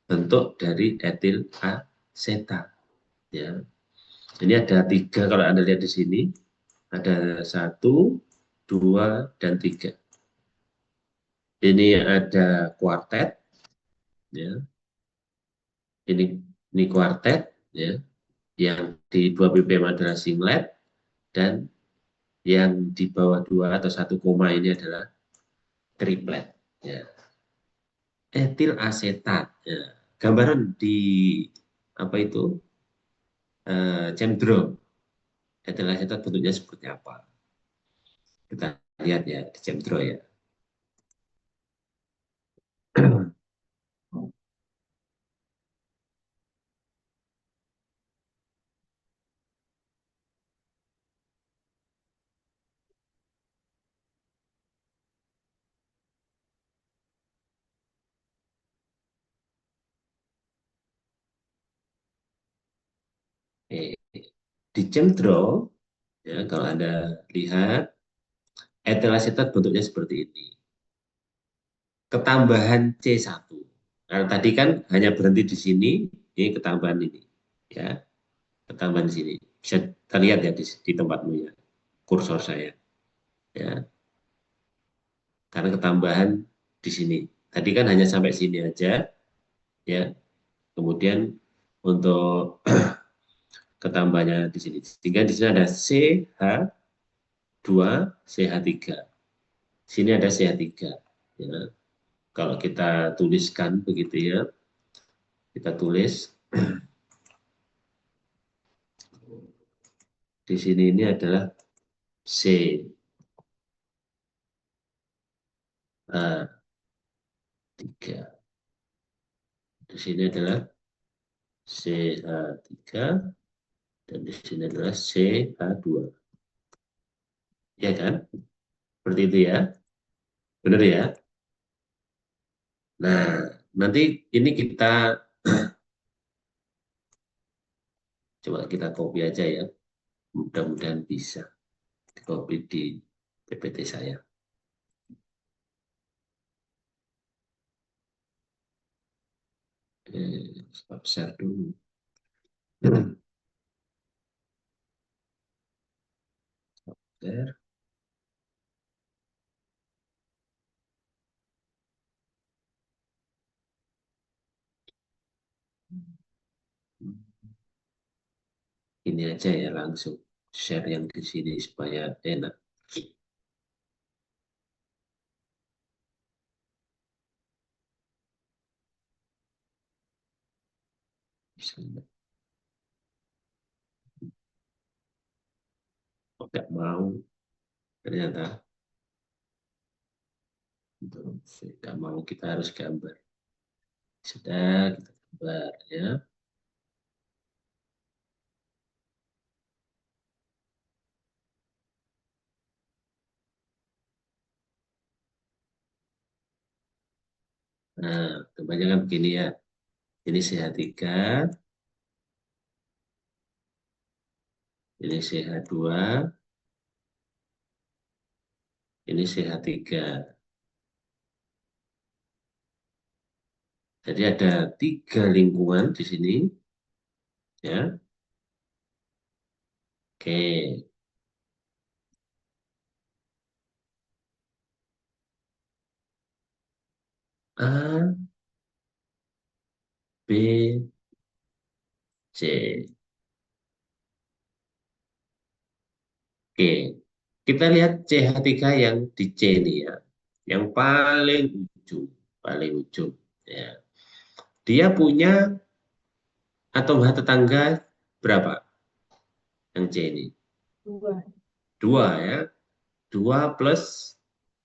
[SPEAKER 2] bentuk dari etil asetat ya. Ini ada tiga kalau Anda lihat di sini. Ada satu, dua, dan tiga. Ini ada kuartet, ya. Ini ini kuartet, ya. Yang di 2 ppm adalah singlet, dan yang di bawah 2 atau 1 koma ini adalah triplet. Ya. Etil asetat. Ya. Gambaran di apa itu centro. Etil asetat bentuknya seperti apa? Kita lihat ya di centro ya. Di centro, ya, kalau Anda lihat, etil asetat bentuknya seperti ini. Ketambahan C1. Nah, tadi kan hanya berhenti di sini, ini ketambahan ini. Ya, ketambahan di sini. Bisa terlihat ya di tempatmu ya, kursor saya. Ya, karena ketambahan di sini. Tadi kan hanya sampai sini aja, ya. Kemudian untuk ketambahannya di sini. Sehingga di sini ada CH2, CH3. Sini ada CH3. Ya. Kalau kita tuliskan begitu ya, kita tulis di sini ini adalah CH3. Di sini adalah CH3 dan di sini adalah CH2. Ya kan? Seperti itu ya. Benar ya? Nah, nanti ini kita coba kita copy aja ya. Mudah-mudahan bisa copy di PPT saya. Stop share dulu. Share. Ini aja ya, langsung share yang di sini supaya enak. Tidak mau, ternyata tidak mau, kita harus gambar. Sudah, kita gambar ya. Nah, kebanyakan begini ya. Ini CH3, ini CH2, ini CH3. Jadi ada 3 lingkungan di sini, ya. Oke, A, B, C. Oke, kita lihat CH3 yang di C ini ya, yang paling ujung, ya. Dia punya atom H tetangga berapa? Yang C ini
[SPEAKER 1] 2.
[SPEAKER 2] 2 ya, 2 plus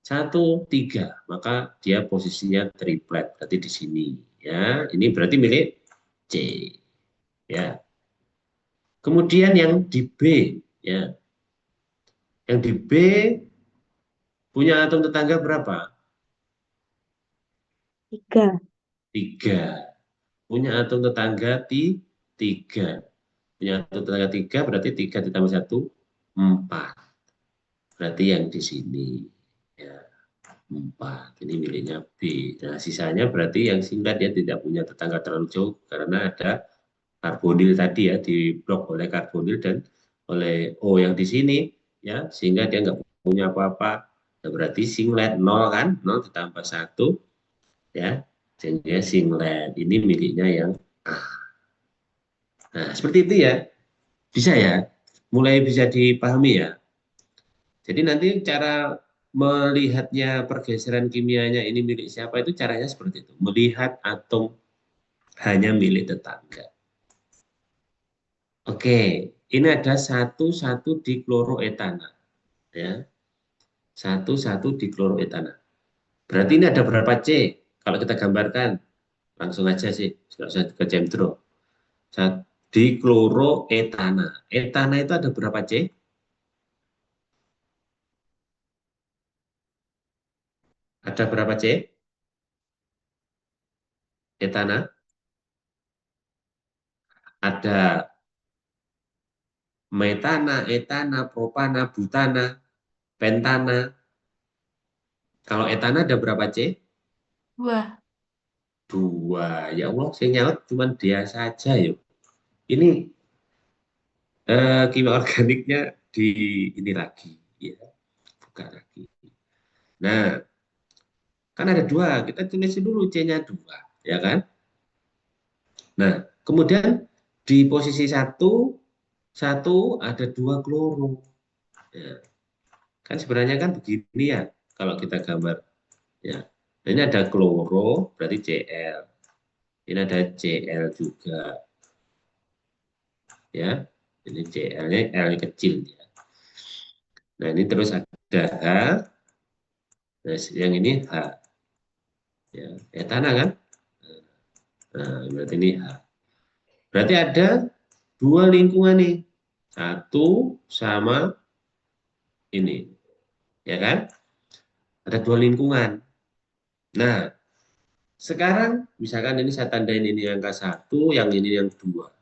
[SPEAKER 2] 1, 3. Maka dia posisinya triplet, berarti di sini ya. Ini berarti milik C ya. Kemudian yang di B ya, yang di B punya atom tetangga berapa?
[SPEAKER 1] 3.
[SPEAKER 2] 3. Punya atom tetangga 3. Punya atom tetangga 3 berarti 3 ditambah 1, 4. Berarti yang di sini ya, 4. Ini miliknya B. Nah, sisanya berarti yang singkat dia tidak punya tetangga terlalu jauh karena ada karbonil tadi ya, diblok oleh karbonil dan oleh O yang di sini ya, sehingga dia nggak punya apa-apa. Nah, berarti singlet 0 kan, 0 ditambah 1 ya, sehingga singlet ini miliknya yang A. Nah, seperti itu ya. Bisa ya? Mulai bisa dipahami ya. Jadi nanti cara melihatnya pergeseran kimianya ini milik siapa itu caranya seperti itu. Melihat atom hanya milik tetangga. Oke, ini ada 1,1 dikloroetana. Ya, 1,1 dikloroetana. Berarti ini ada berapa C? Kalau kita gambarkan, langsung aja sih, nggak usah ke Jemdro. Dikloroetana. Etana itu ada berapa C? Ada berapa C? Etana? Ada metana, etana, propana, butana, pentana. Kalau etana ada berapa C?
[SPEAKER 1] 2.
[SPEAKER 2] 2. Ya Allah, saya nyaut cuma dia saja yuk. Ini kimia organiknya di ini lagi, ya, buka lagi. Nah, kan ada 2, kita tulis dulu C-nya 2, ya kan? Nah, kemudian di posisi satu ada 2 kloro. Ya, kan sebenarnya kan begini ya, kalau kita gambar. Ya, nah, ini ada kloro, berarti Cl. Ini ada Cl juga, ya. Ini Cl-nya L kecil ya. Nah, ini terus ada H. Nah, yang ini H. Ya, tanah kan? Nah, berarti ini H. Berarti ada 2 lingkungan nih. Satu sama ini. Ya kan? Ada 2 lingkungan. Nah, sekarang misalkan ini saya tandain ini angka 1, yang ini yang 2.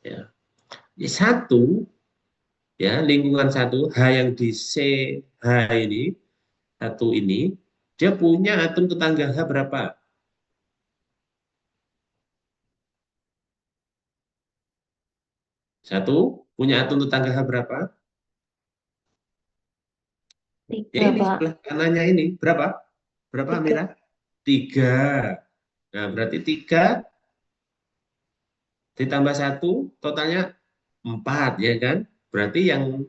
[SPEAKER 2] Ya. Ini 1, ya, lingkungan 1, H yang di CH ini, 1 ini, dia punya atom tetangga H berapa? 1 punya atom tetangga H berapa? Ya
[SPEAKER 1] 3,
[SPEAKER 2] ini
[SPEAKER 1] Pak.
[SPEAKER 2] sebelah kanannya ini. Berapa? Berapa
[SPEAKER 1] 3.
[SPEAKER 2] Mira? 3. Nah, berarti 3 ditambah 1 totalnya 4 ya kan? Berarti yang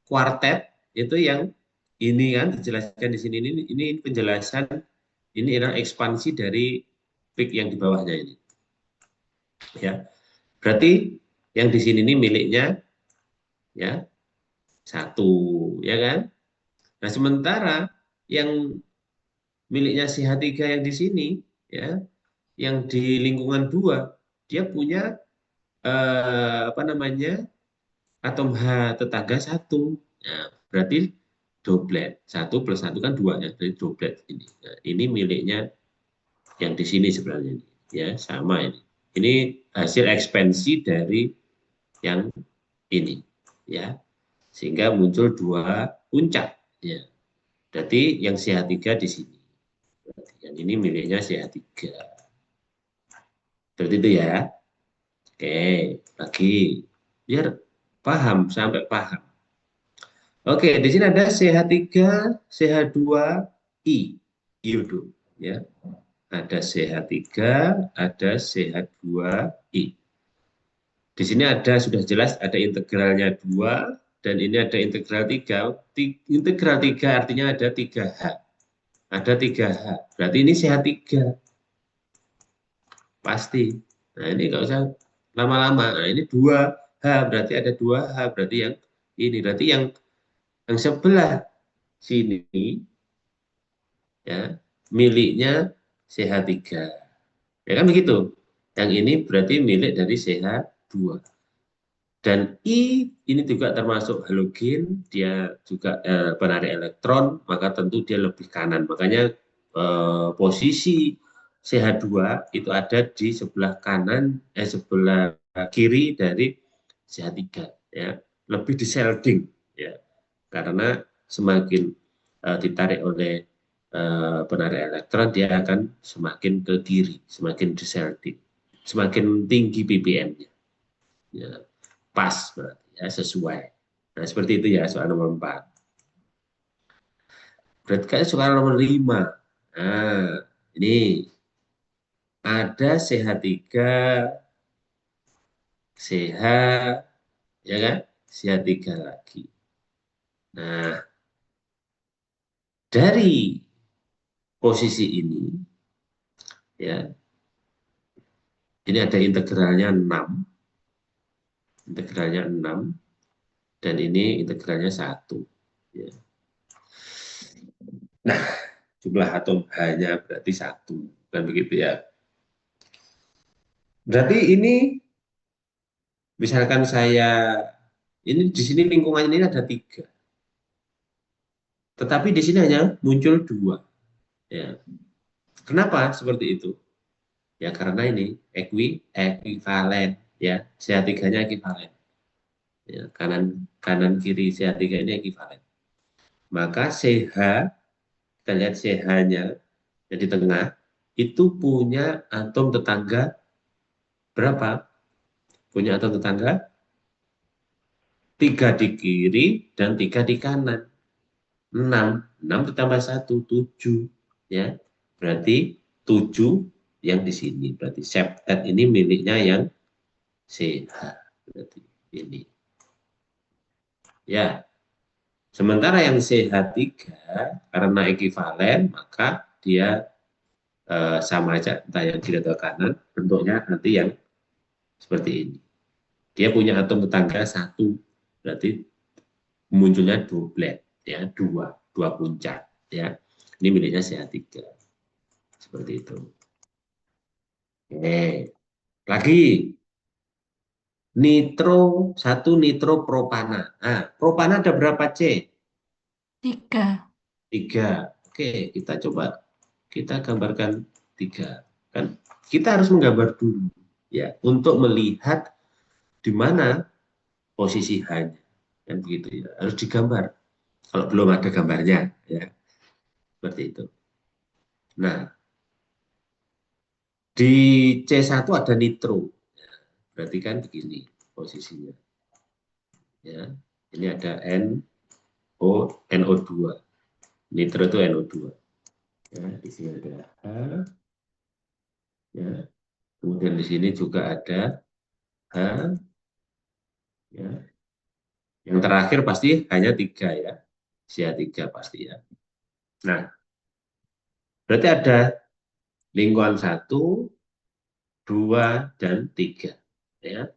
[SPEAKER 2] kuartet itu yang ini kan dijelaskan di sini ini penjelasan ini adalah ekspansi dari peak yang di bawahnya ini ya. Berarti yang di sini ini miliknya ya satu ya kan? Nah, sementara yang miliknya si H3 yang di sini ya, yang di lingkungan 2 dia punya apa namanya? Atom H tetangga satu. Nah, berarti doblet. Satu plus satu kan dua ya, jadi doblet ini. Nah, ini miliknya yang di sini sebenarnya. Ya, sama ini. Ini hasil ekspansi dari yang ini. Ya, sehingga muncul dua puncak. Ya, berarti yang CH3 di sini. Yang ini miliknya CH3. Berarti itu ya. Oke, lagi. Biar paham, sampai paham. Oke, di sini ada CH3, CH2I, iodo, ya. Ada CH3, ada CH2I. Di sini ada sudah jelas ada integralnya 2 dan ini ada integral 3. Integral 3 artinya ada 3H. Ada 3H. Berarti ini CH3 pasti. Nah, ini nggak usah lama-lama. Nah, ini 2H berarti ada 2H berarti yang ini berarti yang sebelah sini ya miliknya CH3 ya kan begitu, yang ini berarti milik dari CH2 dan I ini juga termasuk halogen, dia juga penarik elektron, maka tentu dia lebih kanan, makanya posisi CH2 itu ada di sebelah kanan sebelah kiri dari CH3 ya, lebih diselding ya, karena semakin ditarik oleh penarik elektron dia akan semakin ke kiri, semakin diselding, semakin tinggi ppm-nya. Ya, pas berarti ya sesuai. Nah, seperti itu ya soal nomor 4. Berarti kan soal nomor 5. Nah, ini ada CH3, CH, ya kan? CH3 lagi. Nah, dari posisi ini ya, ini ada integralnya 6, integralnya 6 dan ini integralnya 1. Ya. Nah, jumlah atom H-nya berarti 1. Kan begitu ya. Berarti ini, misalkan saya, ini di sini lingkungan ini ada 3. Tetapi di sini hanya muncul 2. Ya. Kenapa seperti itu? Ya karena ini ekuivalen. Ya, CH3-nya ekuivalen. Ya, kanan kanan kiri CH3 ini ekuivalen. Maka CH, kita lihat CH-nya yang di tengah, itu punya atom tetangga berapa? Punya atom tetangga 3 di kiri dan 3 di kanan. 6. 6 ditambah 1, 7. Ya. Berarti 7 yang di sini. Berarti septet ini miliknya yang CH. Berarti ini. Ya. Sementara yang CH3 karena ekuivalen maka dia sama aja entah yang kiri atau kanan, bentuknya nanti yang seperti ini. Dia punya atom tetangga 1, berarti munculnya doblet ya, dua puncak ya. Ini miliknya CH3. Seperti itu. Oke. Lagi nitro satu nitropropana. Nah, propana ada berapa C?
[SPEAKER 1] 3.
[SPEAKER 2] 3. Oke, kita coba kita gambarkan 3. Kan kita harus menggambar dulu ya untuk melihat di mana posisi H-nya. Kan begitu ya. Harus digambar. Kalau belum ada gambarnya ya. Seperti itu. Nah, di C1 ada nitro. Berarti kan begini posisinya. Ya. Ini ada NO2. Nitro itu NO2. Ya, di sini ada H. Ya. Kemudian di sini juga ada H. Ya. Yang terakhir pasti hanya 3 ya. CH3 pasti ya. Nah, berarti ada lingkungan 1, 2, dan 3. Ya.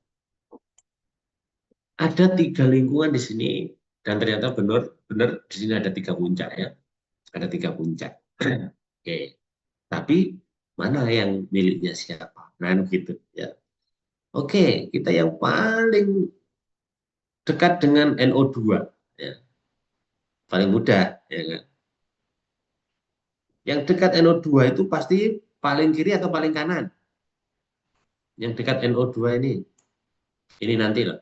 [SPEAKER 2] Ada 3 lingkungan di sini, dan ternyata benar di sini ada 3 puncak ya. Ada 3 puncak. Oke. Tapi mana yang miliknya siapa? Nah, begitu ya. Oke, kita yang paling dekat dengan NO2 ya. Paling mudah ya kan. Yang dekat NO2 itu pasti paling kiri atau paling kanan? Yang dekat NO2 ini nanti loh.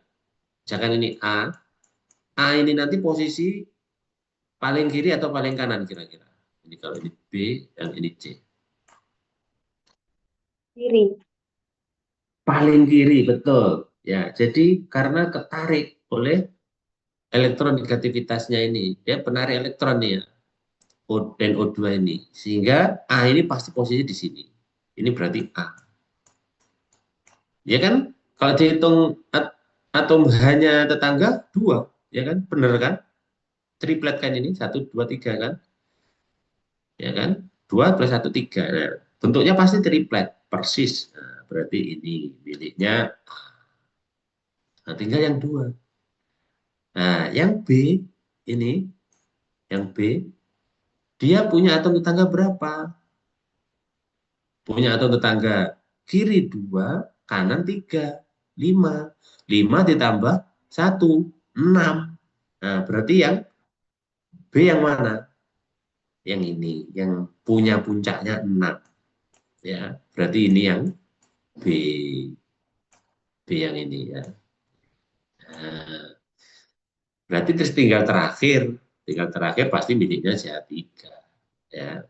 [SPEAKER 2] Misalkan ini A, A ini nanti posisi paling kiri atau paling kanan kira-kira. Ini kalau ini B, yang ini C.
[SPEAKER 3] Kiri.
[SPEAKER 2] Paling kiri, betul. Ya, jadi karena ketarik oleh elektron negativitasnya ini, dia penarik elektron nih ya, dan O2 ini. Sehingga A ini pasti posisi di sini. Ini berarti A. Ya kan? Kalau dihitung atom hanya tetangga, 2. Ya kan? Benar kan? Triplet kan ini, 1, 2, 3 kan? Ya kan? 2 + 1, 3. Nah, bentuknya pasti triplet, persis. Nah, berarti ini miliknya. Nah, tinggal yang 2. Nah, yang B ini, yang B, dia punya atom tetangga berapa? Punya atom tetangga kiri 2, kanan 3, 5. 5 ditambah 1, 6. Nah, berarti yang B yang mana? Yang ini, yang punya puncaknya 6. Ya, berarti ini yang B. B yang ini ya. Nah, berarti terus tinggal terakhir pasti miliknya CH3 ya.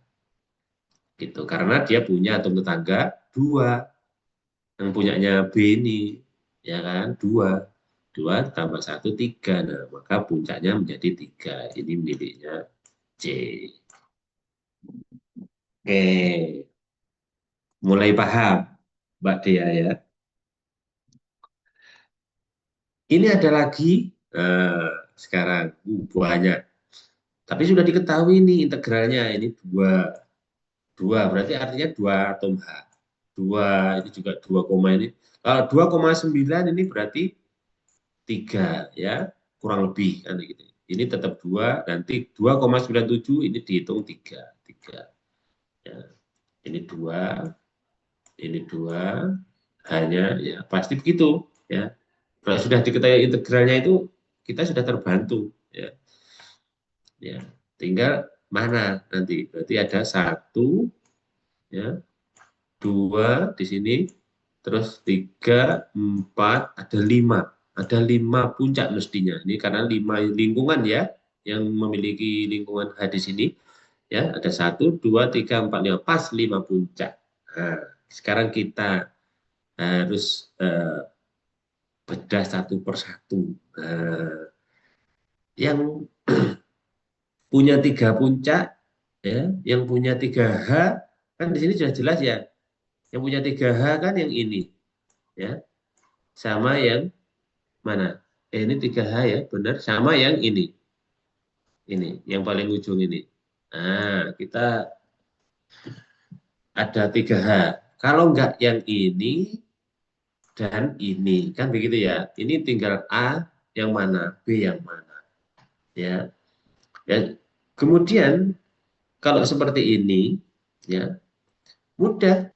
[SPEAKER 2] Gitu. Karena dia punya atom tetangga 2. Yang punyanya B ini ya kan 2. 2 tambah 1, 3. Nah, maka puncaknya menjadi 3. Ini miliknya C. Oke, mulai paham Mbak Dea ya. Ini ada lagi sekarang banyak. Tapi sudah diketahui nih integralnya ini 2. 2 berarti artinya 2 atom H. 2 ini juga 2, ini. Kalau 2,9 ini berarti 3 ya, kurang lebih kan gitu. Ini tetap 2, nanti 2,97 ini dihitung 3. 3. Ya. Ini 2, ini 2, hanya ya pasti begitu ya. Kalau sudah diketahui integralnya itu kita sudah terbantu ya. Ya, tinggal mana nanti. Berarti ada 1 ya, 2 di sini, terus 3, 4, ada 5. Ada 5 puncak mestinya. Ini karena 5 lingkungan ya, yang memiliki lingkungan H di sini. Ya, ada 1, 2, 3, 4, 5. Pas 5 puncak. Nah, sekarang kita harus bedah satu persatu. Nah, yang punya 3 puncak, ya, yang punya 3 H, kan di sini sudah jelas ya. Yang punya 3 H kan yang ini. Ya, sama yang mana? Ini 3H ya, benar. Sama yang ini. Ini, yang paling ujung ini. Nah, kita ada 3H. Kalau enggak yang ini dan ini, kan begitu ya. Ini tinggal A yang mana, B yang mana. Ya. Dan kemudian kalau seperti ini, ya mudah.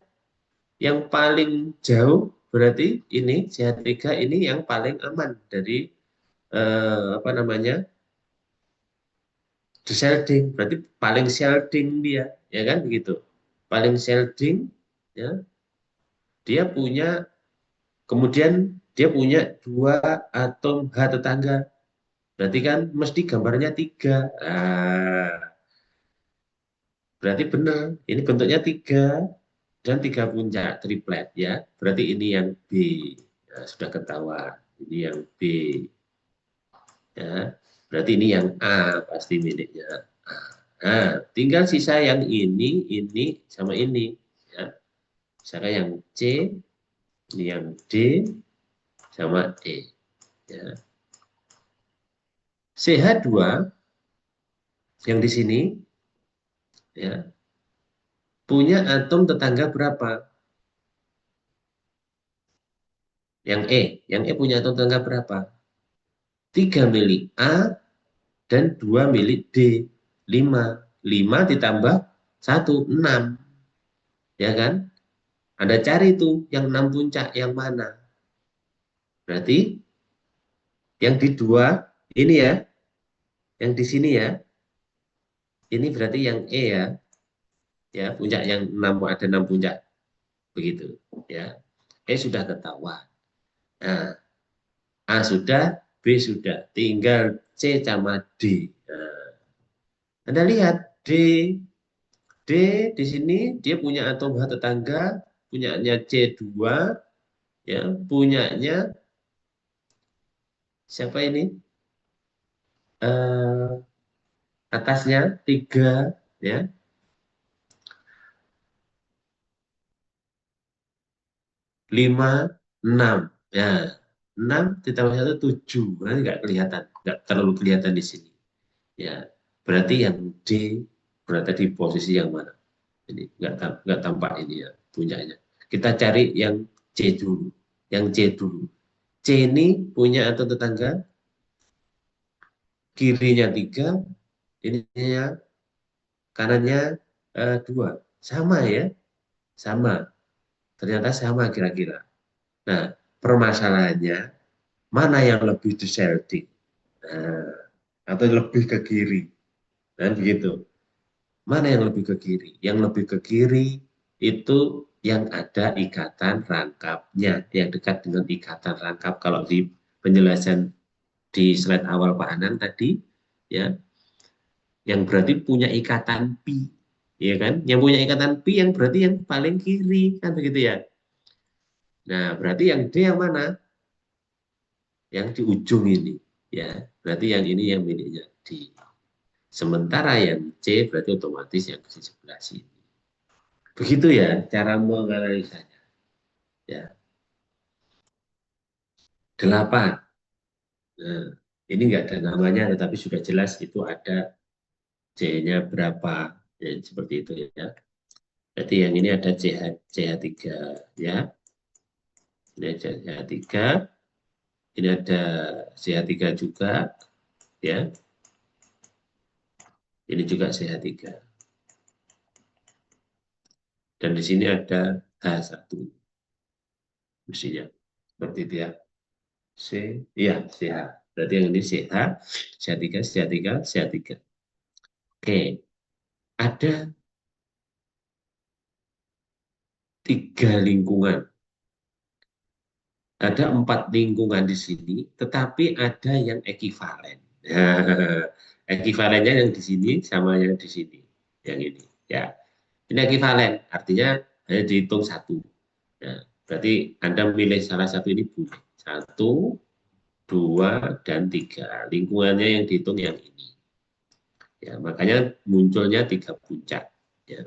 [SPEAKER 2] Yang paling jauh berarti ini CH3 ini yang paling aman dari apa namanya, shielding, berarti paling shielding dia, ya kan begitu. Paling shielding, ya, dia punya, kemudian dia punya 2 atom H tetangga. Berarti kan mesti gambarnya 3. Nah, berarti benar. Ini bentuknya 3 dan 3 puncak triplet ya. Berarti ini yang B. Nah, sudah ketahuan. Ini yang B. Ya. Berarti ini yang A pasti miliknya A. Nah, tinggal sisa yang ini, sama ini. Ya. Misalkan yang C, ini yang D, sama E. Ya. CH2 yang di sini ya punya atom tetangga berapa? Yang E punya atom tetangga berapa? 3 milik A dan 2 milik D. 5. 5 ditambah 1, 6. Ya kan? Anda cari tuh yang 6 puncak yang mana? Berarti yang di dua ini ya, yang di sini ya, ini berarti yang E ya, ya puncak yang 6 ada 6 puncak begitu ya. E sudah ketahuan. Nah, A sudah, B sudah, tinggal C sama D. Nah, Anda lihat D, D di sini dia punya atom H tetangga, punyanya C2, ya, punyanya siapa ini? Eh, atasnya 3, ya, 5, 6. Ya, 6 ditambah 1, 7. Nanti nggak kelihatan, nggak terlalu kelihatan di sini. Ya, berarti yang D berada di posisi yang mana? Ini nggak tampak ini ya punyanya. Kita cari yang C dulu. Yang C dulu. C ini punya atau tetangga kirinya 3, ininya kanannya 2. Sama ya, sama. Ternyata sama kira-kira. Nah, permasalahannya mana yang lebih deserting? Nah, atau lebih ke kiri. Nah, begitu. Mana yang lebih ke kiri? Yang lebih ke kiri itu yang ada ikatan rangkapnya, yang dekat dengan ikatan rangkap. Kalau di penjelasan di slide awal Pak Anang tadi, ya, yang berarti punya ikatan pi, ya kan? Yang punya ikatan pi yang berarti yang paling kiri, kan begitu ya? Nah, berarti yang D yang mana? Yang di ujung ini, ya. Berarti yang ini yang miliknya D. Sementara yang C berarti otomatis yang di sebelah sini. Begitu ya cara menganalisanya. Ya, 8. Nah, ini enggak ada namanya, tetapi sudah jelas itu ada C-nya berapa. Ya, seperti itu ya. Jadi yang ini ada CH3 ya. Ini ada CH3. Ini ada CH3 juga ya. Ini juga CH3. Dan di sini ada H1 mestinya. Seperti itu ya. C, iya CH. Berarti yang ini CH, CH3, CH3, CH3. Oke, ada 3 lingkungan. Ada 4 lingkungan di sini, tetapi ada yang ekivalen. Nah, ekivalennya yang di sini sama yang di sini, yang ini. Ya, ini ekivalen, artinya hanya dihitung satu. Nah, berarti Anda milih salah satu ini boleh. 1, 2, dan 3. Lingkungannya yang dihitung yang ini. Ya, makanya munculnya 3 puncak. Ya.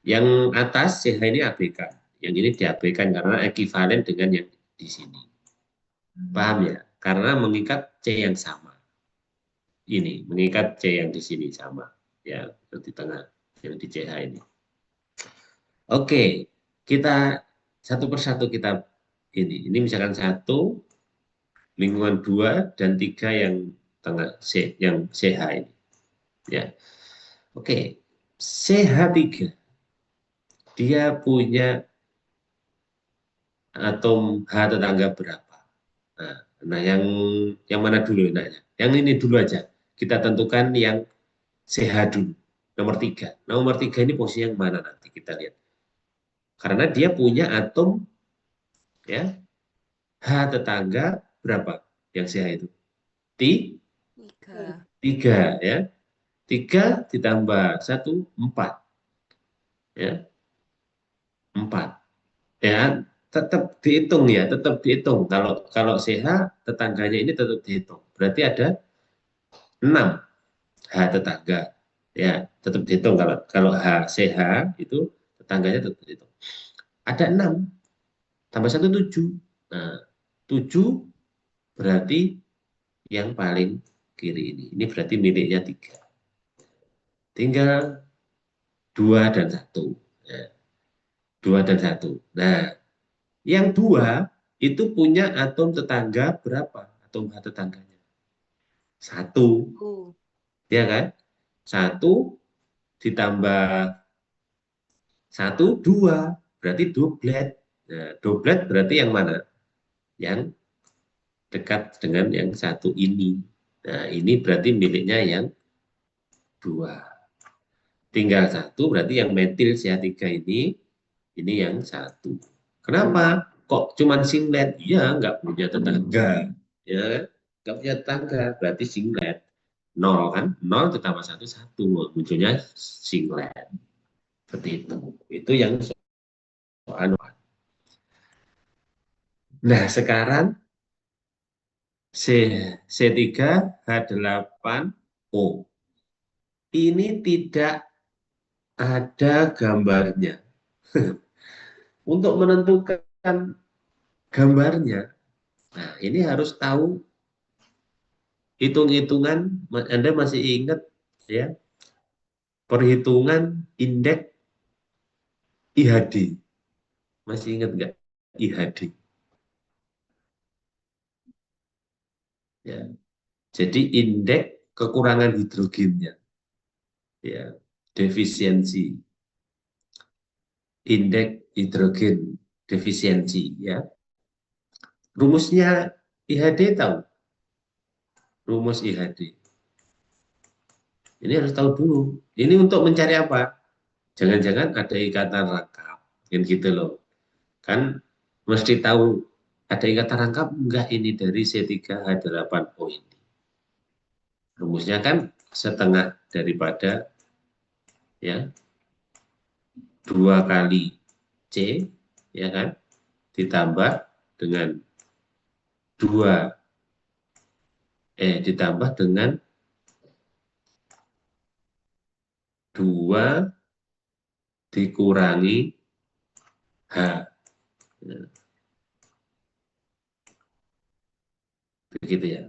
[SPEAKER 2] Yang atas CH ini ABK, yang ini diabaikan karena ekivalen dengan yang di sini. Paham ya? Karena mengikat C yang sama. Ini mengikat C yang di sini sama. Ya, di tengah yang di CH ini. Oke, kita satu persatu kita ini. Ini misalkan 1, lingkungan 2 dan 3 yang tengah C, yang CH ini. Ya. Oke. CH3 dia punya atom H tetangga berapa? Nah, yang mana dulu enaknya? Yang ini dulu aja. Kita tentukan yang CH dulu. Nomor 3. Nomor 3 ini posisi yang mana nanti kita lihat. Karena dia punya atom ya H tetangga berapa yang CH itu? 3 ya. 3 ditambah 1, 4. Ya, 4. Ya, tetap dihitung ya, tetap dihitung. Kalau kalau CH tetangganya ini tetap dihitung. Berarti ada 6 H tetangga. Ya, tetap dihitung kalau kalau H CH itu tetangganya tetap dihitung. Ada 6 tambah 1, 7. Nah, 7 berarti yang paling kiri ini. Ini berarti miliknya 3. Tinggal 2 dan 1. Nah, 2 dan 1. Nah, yang 2 itu punya atom tetangga berapa? Atom tetangganya. 1. Ya kan? 1 ditambah 1, 2. Berarti doblet. Nah, doblet berarti yang mana? Yang dekat dengan yang 1 ini. Nah, ini berarti miliknya yang 2. Tinggal 1 berarti yang metil CH3 ini yang 1. Kenapa? Kok cuman singlet? Iya, nggak punya tetangga. Ya kan? Nggak punya tetangga, berarti singlet. 0 kan? 0 ditambah 1, 1. Munculnya singlet. Seperti itu. Itu yang soal. Nah, sekarang C, C3H8O. Ini tidak ada gambarnya. Untuk menentukan gambarnya, nah ini harus tahu hitung-hitungan. Anda masih ingat ya, perhitungan indeks IHD. Masih ingat nggak IHD? Ya. Jadi indeks kekurangan hidrogennya, ya, defisiensi, indeks hidrogen defisiensi, ya. Rumusnya IHD tahu? Rumus IHD. Ini harus tahu dulu. Ini untuk mencari apa? Jangan-jangan ada ikatan rangkap, kan gitu loh. Kan mesti tahu ada ikatan rangkap enggak ini dari C3H8O ini. Rumusnya kan setengah daripada ya 2 kali C ya kan ditambah dengan 2 ditambah dengan 2 dikurangi H. Ya, begitu ya.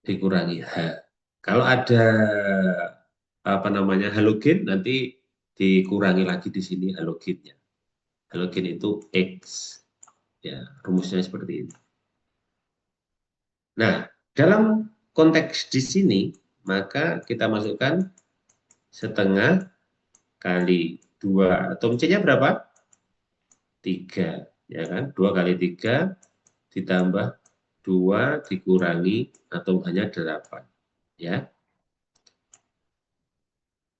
[SPEAKER 2] Dikurangi H. Kalau ada apa namanya halogen nanti dikurangi lagi di sini halogennya. Halogen itu X. Ya, rumusnya seperti ini. Nah, dalam konteks di sini maka kita masukkan setengah kali 2 atom C-nya berapa? 3, ya kan? 2 kali 3 ditambah 2 dikurangi atom hanya 8. Ya.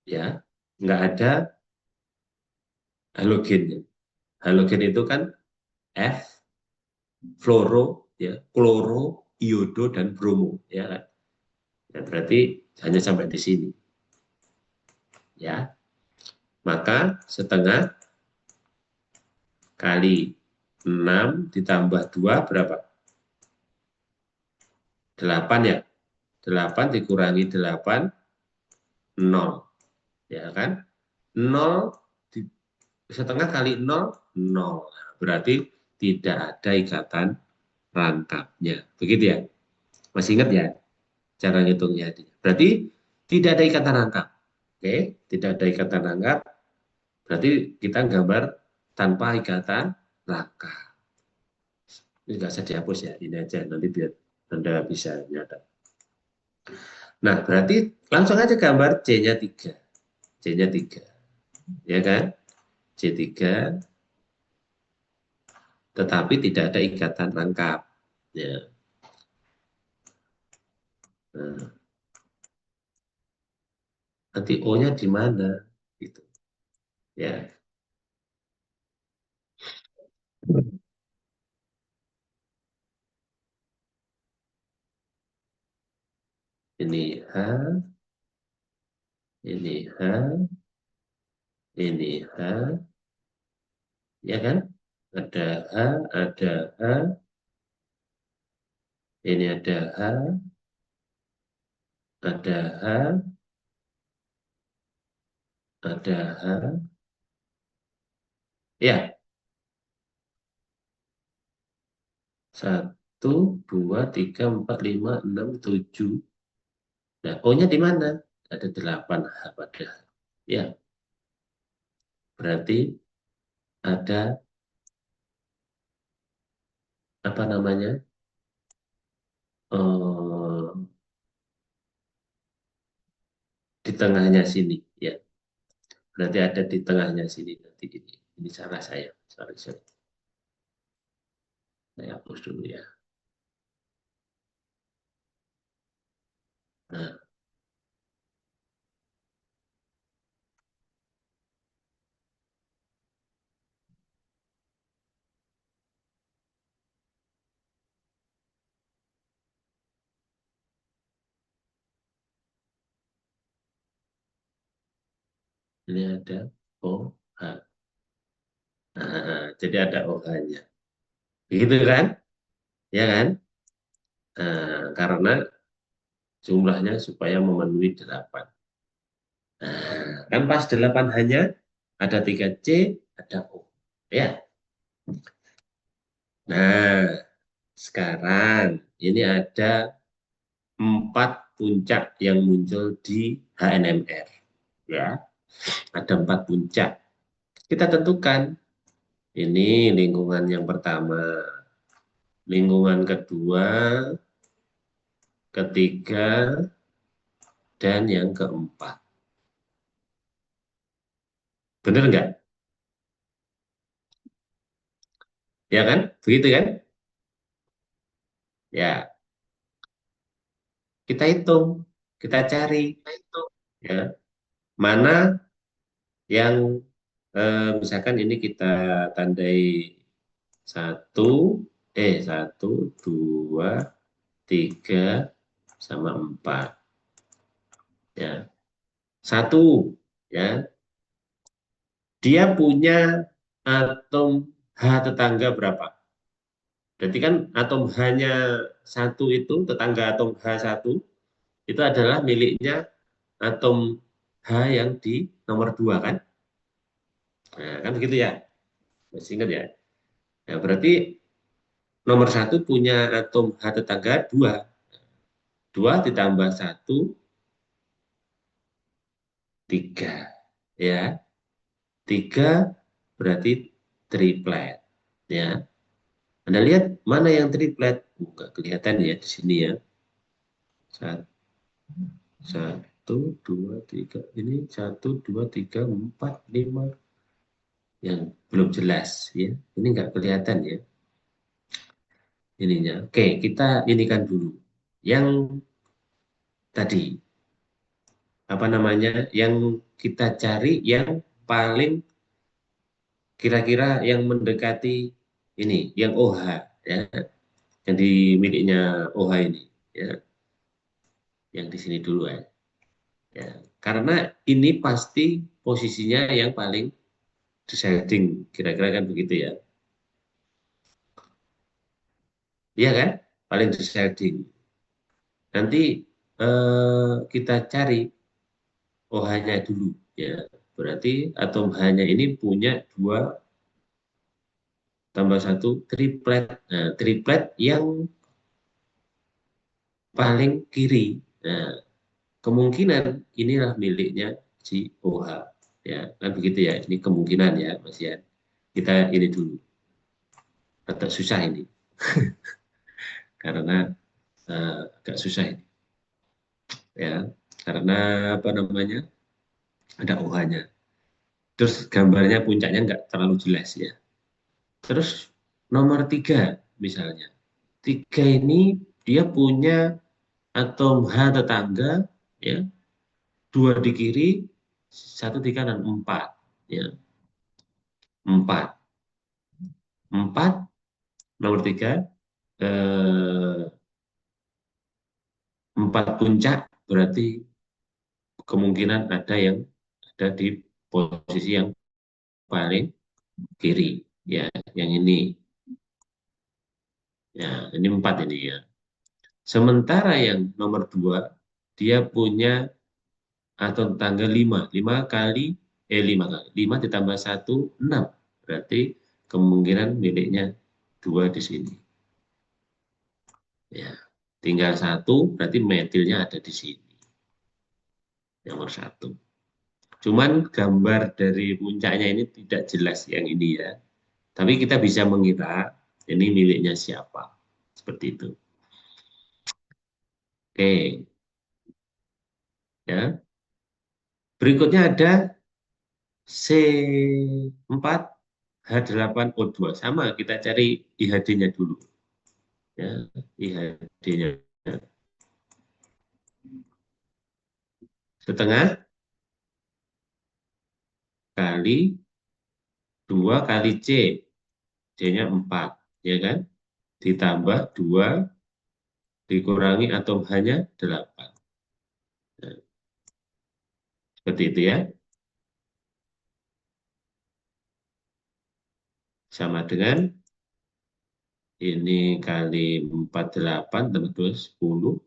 [SPEAKER 2] Ya. Enggak ada halogennya. Halogen itu kan F, fluoro, ya, kloro, iodo dan bromo, ya kan? Ya, berarti hanya sampai di sini. Ya. Maka setengah kali 6 ditambah 2 berapa? 8 ya. 8 dikurangi 8, 0. Ya kan? 0 setengah kali 0, 0. Berarti tidak ada ikatan rangkapnya. Begitu ya? Masih ingat ya cara ngitungnya? Berarti tidak ada ikatan rangkap. Oke, tidak ada ikatan rangkap. Berarti kita gambar tanpa ikatan rangkap. Ini nggak usah dihapus ya, ini aja nanti biar Anda bisa nyata. Nah, berarti langsung aja gambar C-nya 3. C-nya 3. Ya kan? C3, tetapi tidak ada ikatan rangkap. Ya. Nah, nanti O-nya di mana? Gitu. Ya. Ini H, ini H, ini H, ya kan? Ada H, ada H, ini ada H, ada H, ada H. Ya, 1, 2, 3, 4, 5, 6, 7. Nah, O-nya di mana? Ada 8 H pada. Ya, berarti ada apa namanya? eh, di tengahnya sini, ya. Berarti ada di tengahnya sini nanti ini. Ini salah saya. Sorry, sorry. Saya hapus dulu ya. Nah, ini ada OH. Nah, jadi ada OH-nya. Begitu kan? Ya kan? Nah, karena jumlahnya supaya memenuhi 8. Nah, kan pas 8 hanya ada 3C, ada O. Ya. Nah, sekarang ini ada 4 puncak yang muncul di HNMR. Ya, ada 4 puncak. Kita tentukan ini lingkungan yang pertama, lingkungan kedua, ketiga, dan yang keempat. Benar nggak? Ya kan? Begitu kan? Ya, kita hitung, kita cari, ya, mana yang misalkan ini kita tandai satu, 1, 2, 3, sama 4. Ya, satu, ya, dia punya atom H tetangga berapa? Berarti kan atom H-nya satu itu, tetangga atom H1, itu adalah miliknya atom H yang di nomor 2 kan? Nah, kan begitu ya. Masih ingat ya? Nah, berarti nomor 1 punya atom H tetangga 2. 2 ditambah 1, 3. Ya, 3 berarti triplet. Ya, Anda lihat mana yang triplet? Enggak kelihatan ya di sini ya. Satu, 1, 2, 3. Ini 1, 2, 3, 4, 5. Yang belum jelas ya. Ini nggak kelihatan ya ininya. Oke, kita ini kan dulu. Yang tadi apa namanya? Yang kita cari yang paling kira-kira yang mendekati ini, yang OH ya, yang di miliknya OH ini ya, yang di sini dulu ya. Ya, karena ini pasti posisinya yang paling deciding, kira-kira kan begitu ya. Iya kan? Paling deciding. Nanti kita cari OH-nya dulu ya. Berarti atom H-nya ini punya 2 tambah 1 triplet. Nah, triplet yang paling kiri. Nah, kemungkinan inilah miliknya si OH. Ya, kan begitu ya. Ini kemungkinan ya, Mas Yan. Kita ini dulu. Agak susah ini. Karena agak susah ini. Ya, karena apa namanya? Ada OH-nya. Terus gambarnya puncaknya nggak terlalu jelas ya. Terus nomor 3 misalnya. 3 ini dia punya atom H tetangga ya, 2 di kiri, 1 di kanan, 4 ya. 4. 4 nomor 3 eh, 4 puncak berarti kemungkinan ada yang ada di posisi yang paling kiri ya, yang ini. Ya, ini 4 ini ya. Sementara yang nomor 2 dia punya atau tanggal 5. 5 kali 5 kali 5 ditambah 1, 6. Berarti kemungkinan miliknya 2 di sini. Ya, tinggal satu, berarti metilnya ada di sini, nomor satu. Cuman gambar dari puncaknya ini tidak jelas yang ini ya. Tapi kita bisa mengira ini miliknya siapa. Seperti itu. Oke, ya. Berikutnya ada C4H8O2. Sama, kita cari IHD-nya dulu. Ya, IHD-nya. Setengah kali 2 kali C. C-nya 4. Ya kan? Ditambah 2 dikurangi atom H-nya 8. Nah, seperti itu ya. Sama dengan ini kali 4, 8, tambah 2, 10.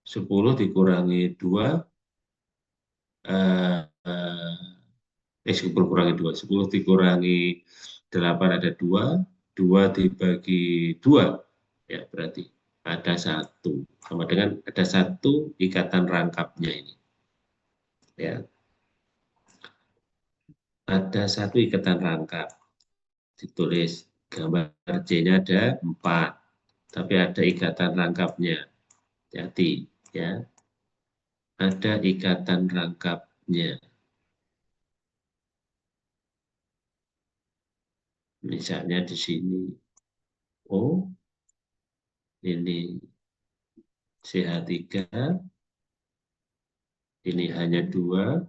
[SPEAKER 2] 10 dikurangi 2, eh, eh, 10 kurangi 2. 10 dikurangi 8 ada 2. 2 dibagi 2. Ya, berarti ada 1. Sama dengan ada 1 ikatan rangkapnya ini. Ya, ada 1 ikatan rangkap. Ditulis gambar C-nya ada 4. Tapi ada ikatan rangkapnya. Hati, ya. Ada ikatan rangkapnya. Misalnya di sini. Oh, ini CH3, ini hanya 2,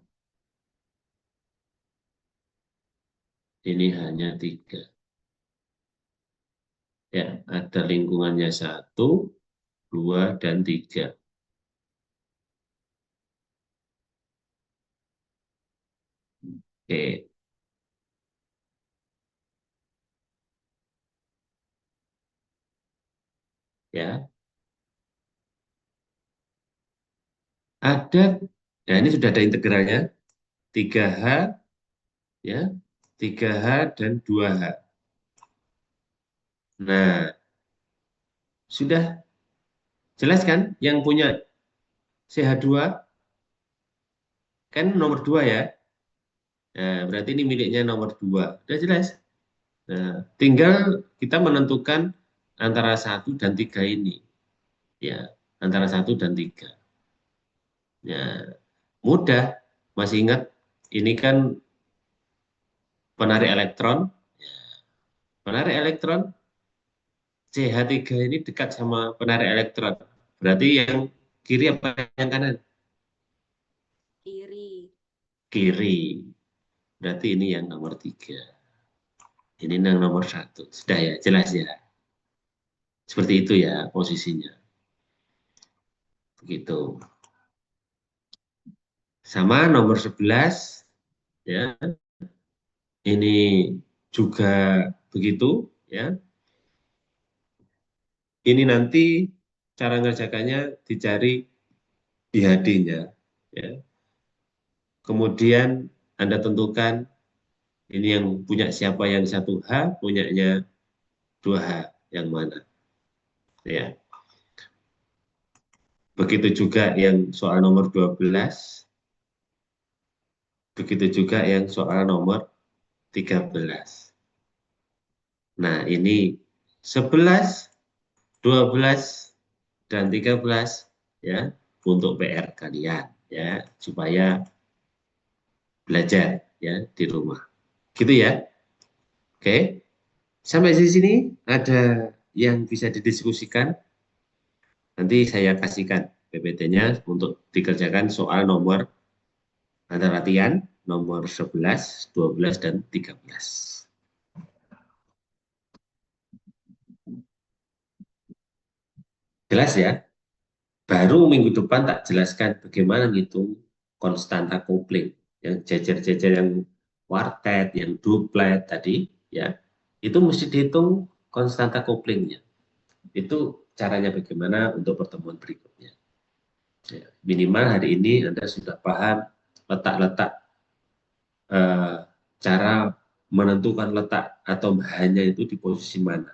[SPEAKER 2] ini hanya 3. Ya, ada lingkungannya 1, 2, dan 3. Oke, ya. Ada, nah ini sudah ada integralnya, 3H, ya, 3H dan 2H. Nah, sudah jelas kan yang punya CH2 kan nomor 2 ya. Nah, berarti ini miliknya nomor 2. Sudah jelas. Nah, tinggal kita menentukan antara 1 dan 3 ini. Ya, antara 1 dan 3. Ya, mudah. Masih ingat, ini kan penarik elektron. Penarik elektron, CH3 ini dekat sama penarik elektron. Berarti yang kiri apa yang kanan?
[SPEAKER 3] Kiri.
[SPEAKER 2] Kiri. Berarti ini yang nomor 3. Ini yang nomor 1. Sudah ya, jelas ya. Seperti itu ya posisinya. Begitu. Sama nomor 11, ya. Ini juga begitu, ya. Ini nanti cara ngerjakannya dicari IHD-nya, ya. Kemudian Anda tentukan ini yang punya siapa, yang 1H, punyanya 2H, yang mana. Ya. Begitu juga yang soal nomor 12, begitu juga yang soal nomor 13. Nah, ini 11, 12, dan 13 ya untuk PR kalian ya supaya belajar ya di rumah. Gitu ya. Oke. Sampai di sini ada yang bisa didiskusikan. Nanti saya kasihkan PPT-nya untuk dikerjakan soal nomor ada latihan nomor 11, 12, dan 13. Jelas ya? Baru minggu depan tak jelaskan bagaimana ngitung konstanta kopling. Yang jejer-jejer yang quartet, yang duplet tadi, ya itu mesti dihitung konstanta koplingnya. Itu caranya bagaimana untuk pertemuan berikutnya. Ya, minimal hari ini Anda sudah paham letak-letak eh, cara menentukan letak atom hanya itu di posisi mana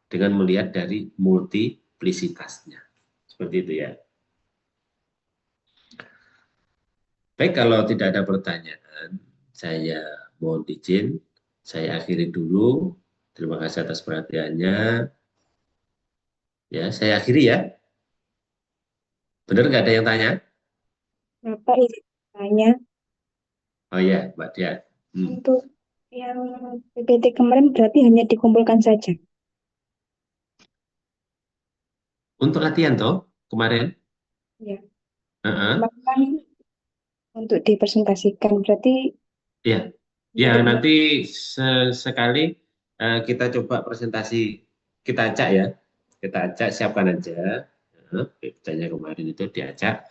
[SPEAKER 2] dengan melihat dari multiplet. multiplisitasnya. Seperti itu ya. Baik, kalau tidak ada pertanyaan, saya mohon izin, saya akhiri dulu. Terima kasih atas perhatiannya. Ya, saya akhiri ya. Benar nggak ada yang tanya?
[SPEAKER 3] Bapak izin tanya,
[SPEAKER 2] Oh ya, Mbak Dia. Hmm.
[SPEAKER 3] untuk yang PPT kemarin berarti hanya dikumpulkan saja.
[SPEAKER 2] Untuk latihan toh kemarin.
[SPEAKER 3] Ya,
[SPEAKER 2] Heeh.
[SPEAKER 3] kemarin kan untuk dipresentasikan berarti
[SPEAKER 2] Ya, ya
[SPEAKER 3] untuk
[SPEAKER 2] nanti sekali kita coba presentasi, kita acak ya, kita acak siapkan aja. Pertanyaan kemarin itu diacak,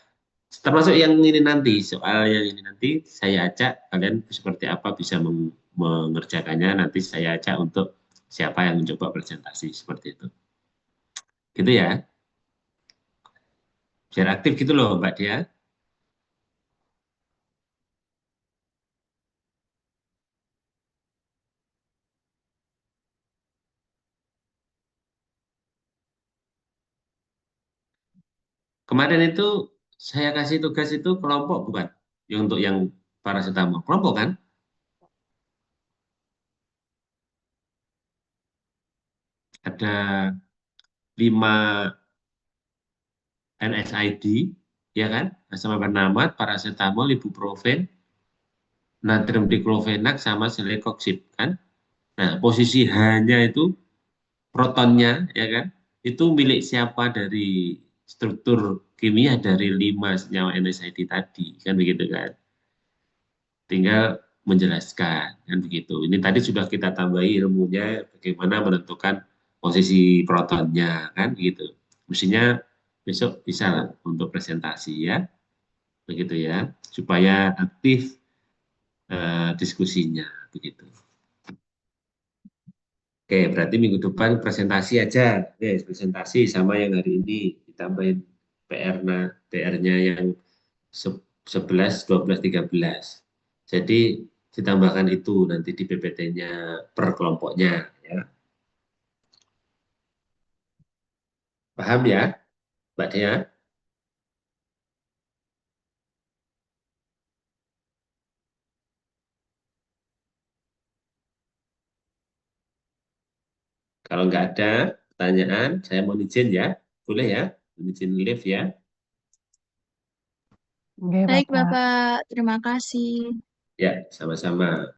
[SPEAKER 2] termasuk yang ini nanti, soal yang ini nanti saya acak, kalian seperti apa bisa mengerjakannya, nanti saya acak untuk siapa yang mencoba presentasi seperti itu. Gitu ya, biar aktif gitu loh Mbak Dia. Kemarin itu saya kasih tugas itu kelompok bukan? Yang untuk yang paracetamol, kelompok kan? Ada 5 NSAID, ya kan? Asam pengamat, paracetamol, ibuprofen, natrium diklofenak, sama celecoxib, kan? Nah, posisi H-nya itu, protonnya, ya kan? Itu milik siapa dari struktur kimia dari 5 senyawa NSAID tadi, kan begitu kan? Tinggal menjelaskan, kan begitu. Ini tadi sudah kita tambahi ilmunya, bagaimana menentukan posisi protonnya, kan begitu. Mestinya besok bisa lah untuk presentasi ya, begitu ya, supaya aktif diskusinya, begitu. Oke, berarti minggu depan presentasi aja. Oke, presentasi sama yang hari ini ditambahin PR-nya yang 11, 12, 13. Jadi ditambahkan itu nanti di PPT-nya per kelompoknya ya. Paham ya, Mbak Dea? Kalau nggak ada pertanyaan, saya mau izin ya. Boleh ya? Mohon izin live ya.
[SPEAKER 1] Oke,
[SPEAKER 4] Baik,
[SPEAKER 1] Bapak.
[SPEAKER 4] Bapak. Terima kasih.
[SPEAKER 2] Ya, sama-sama.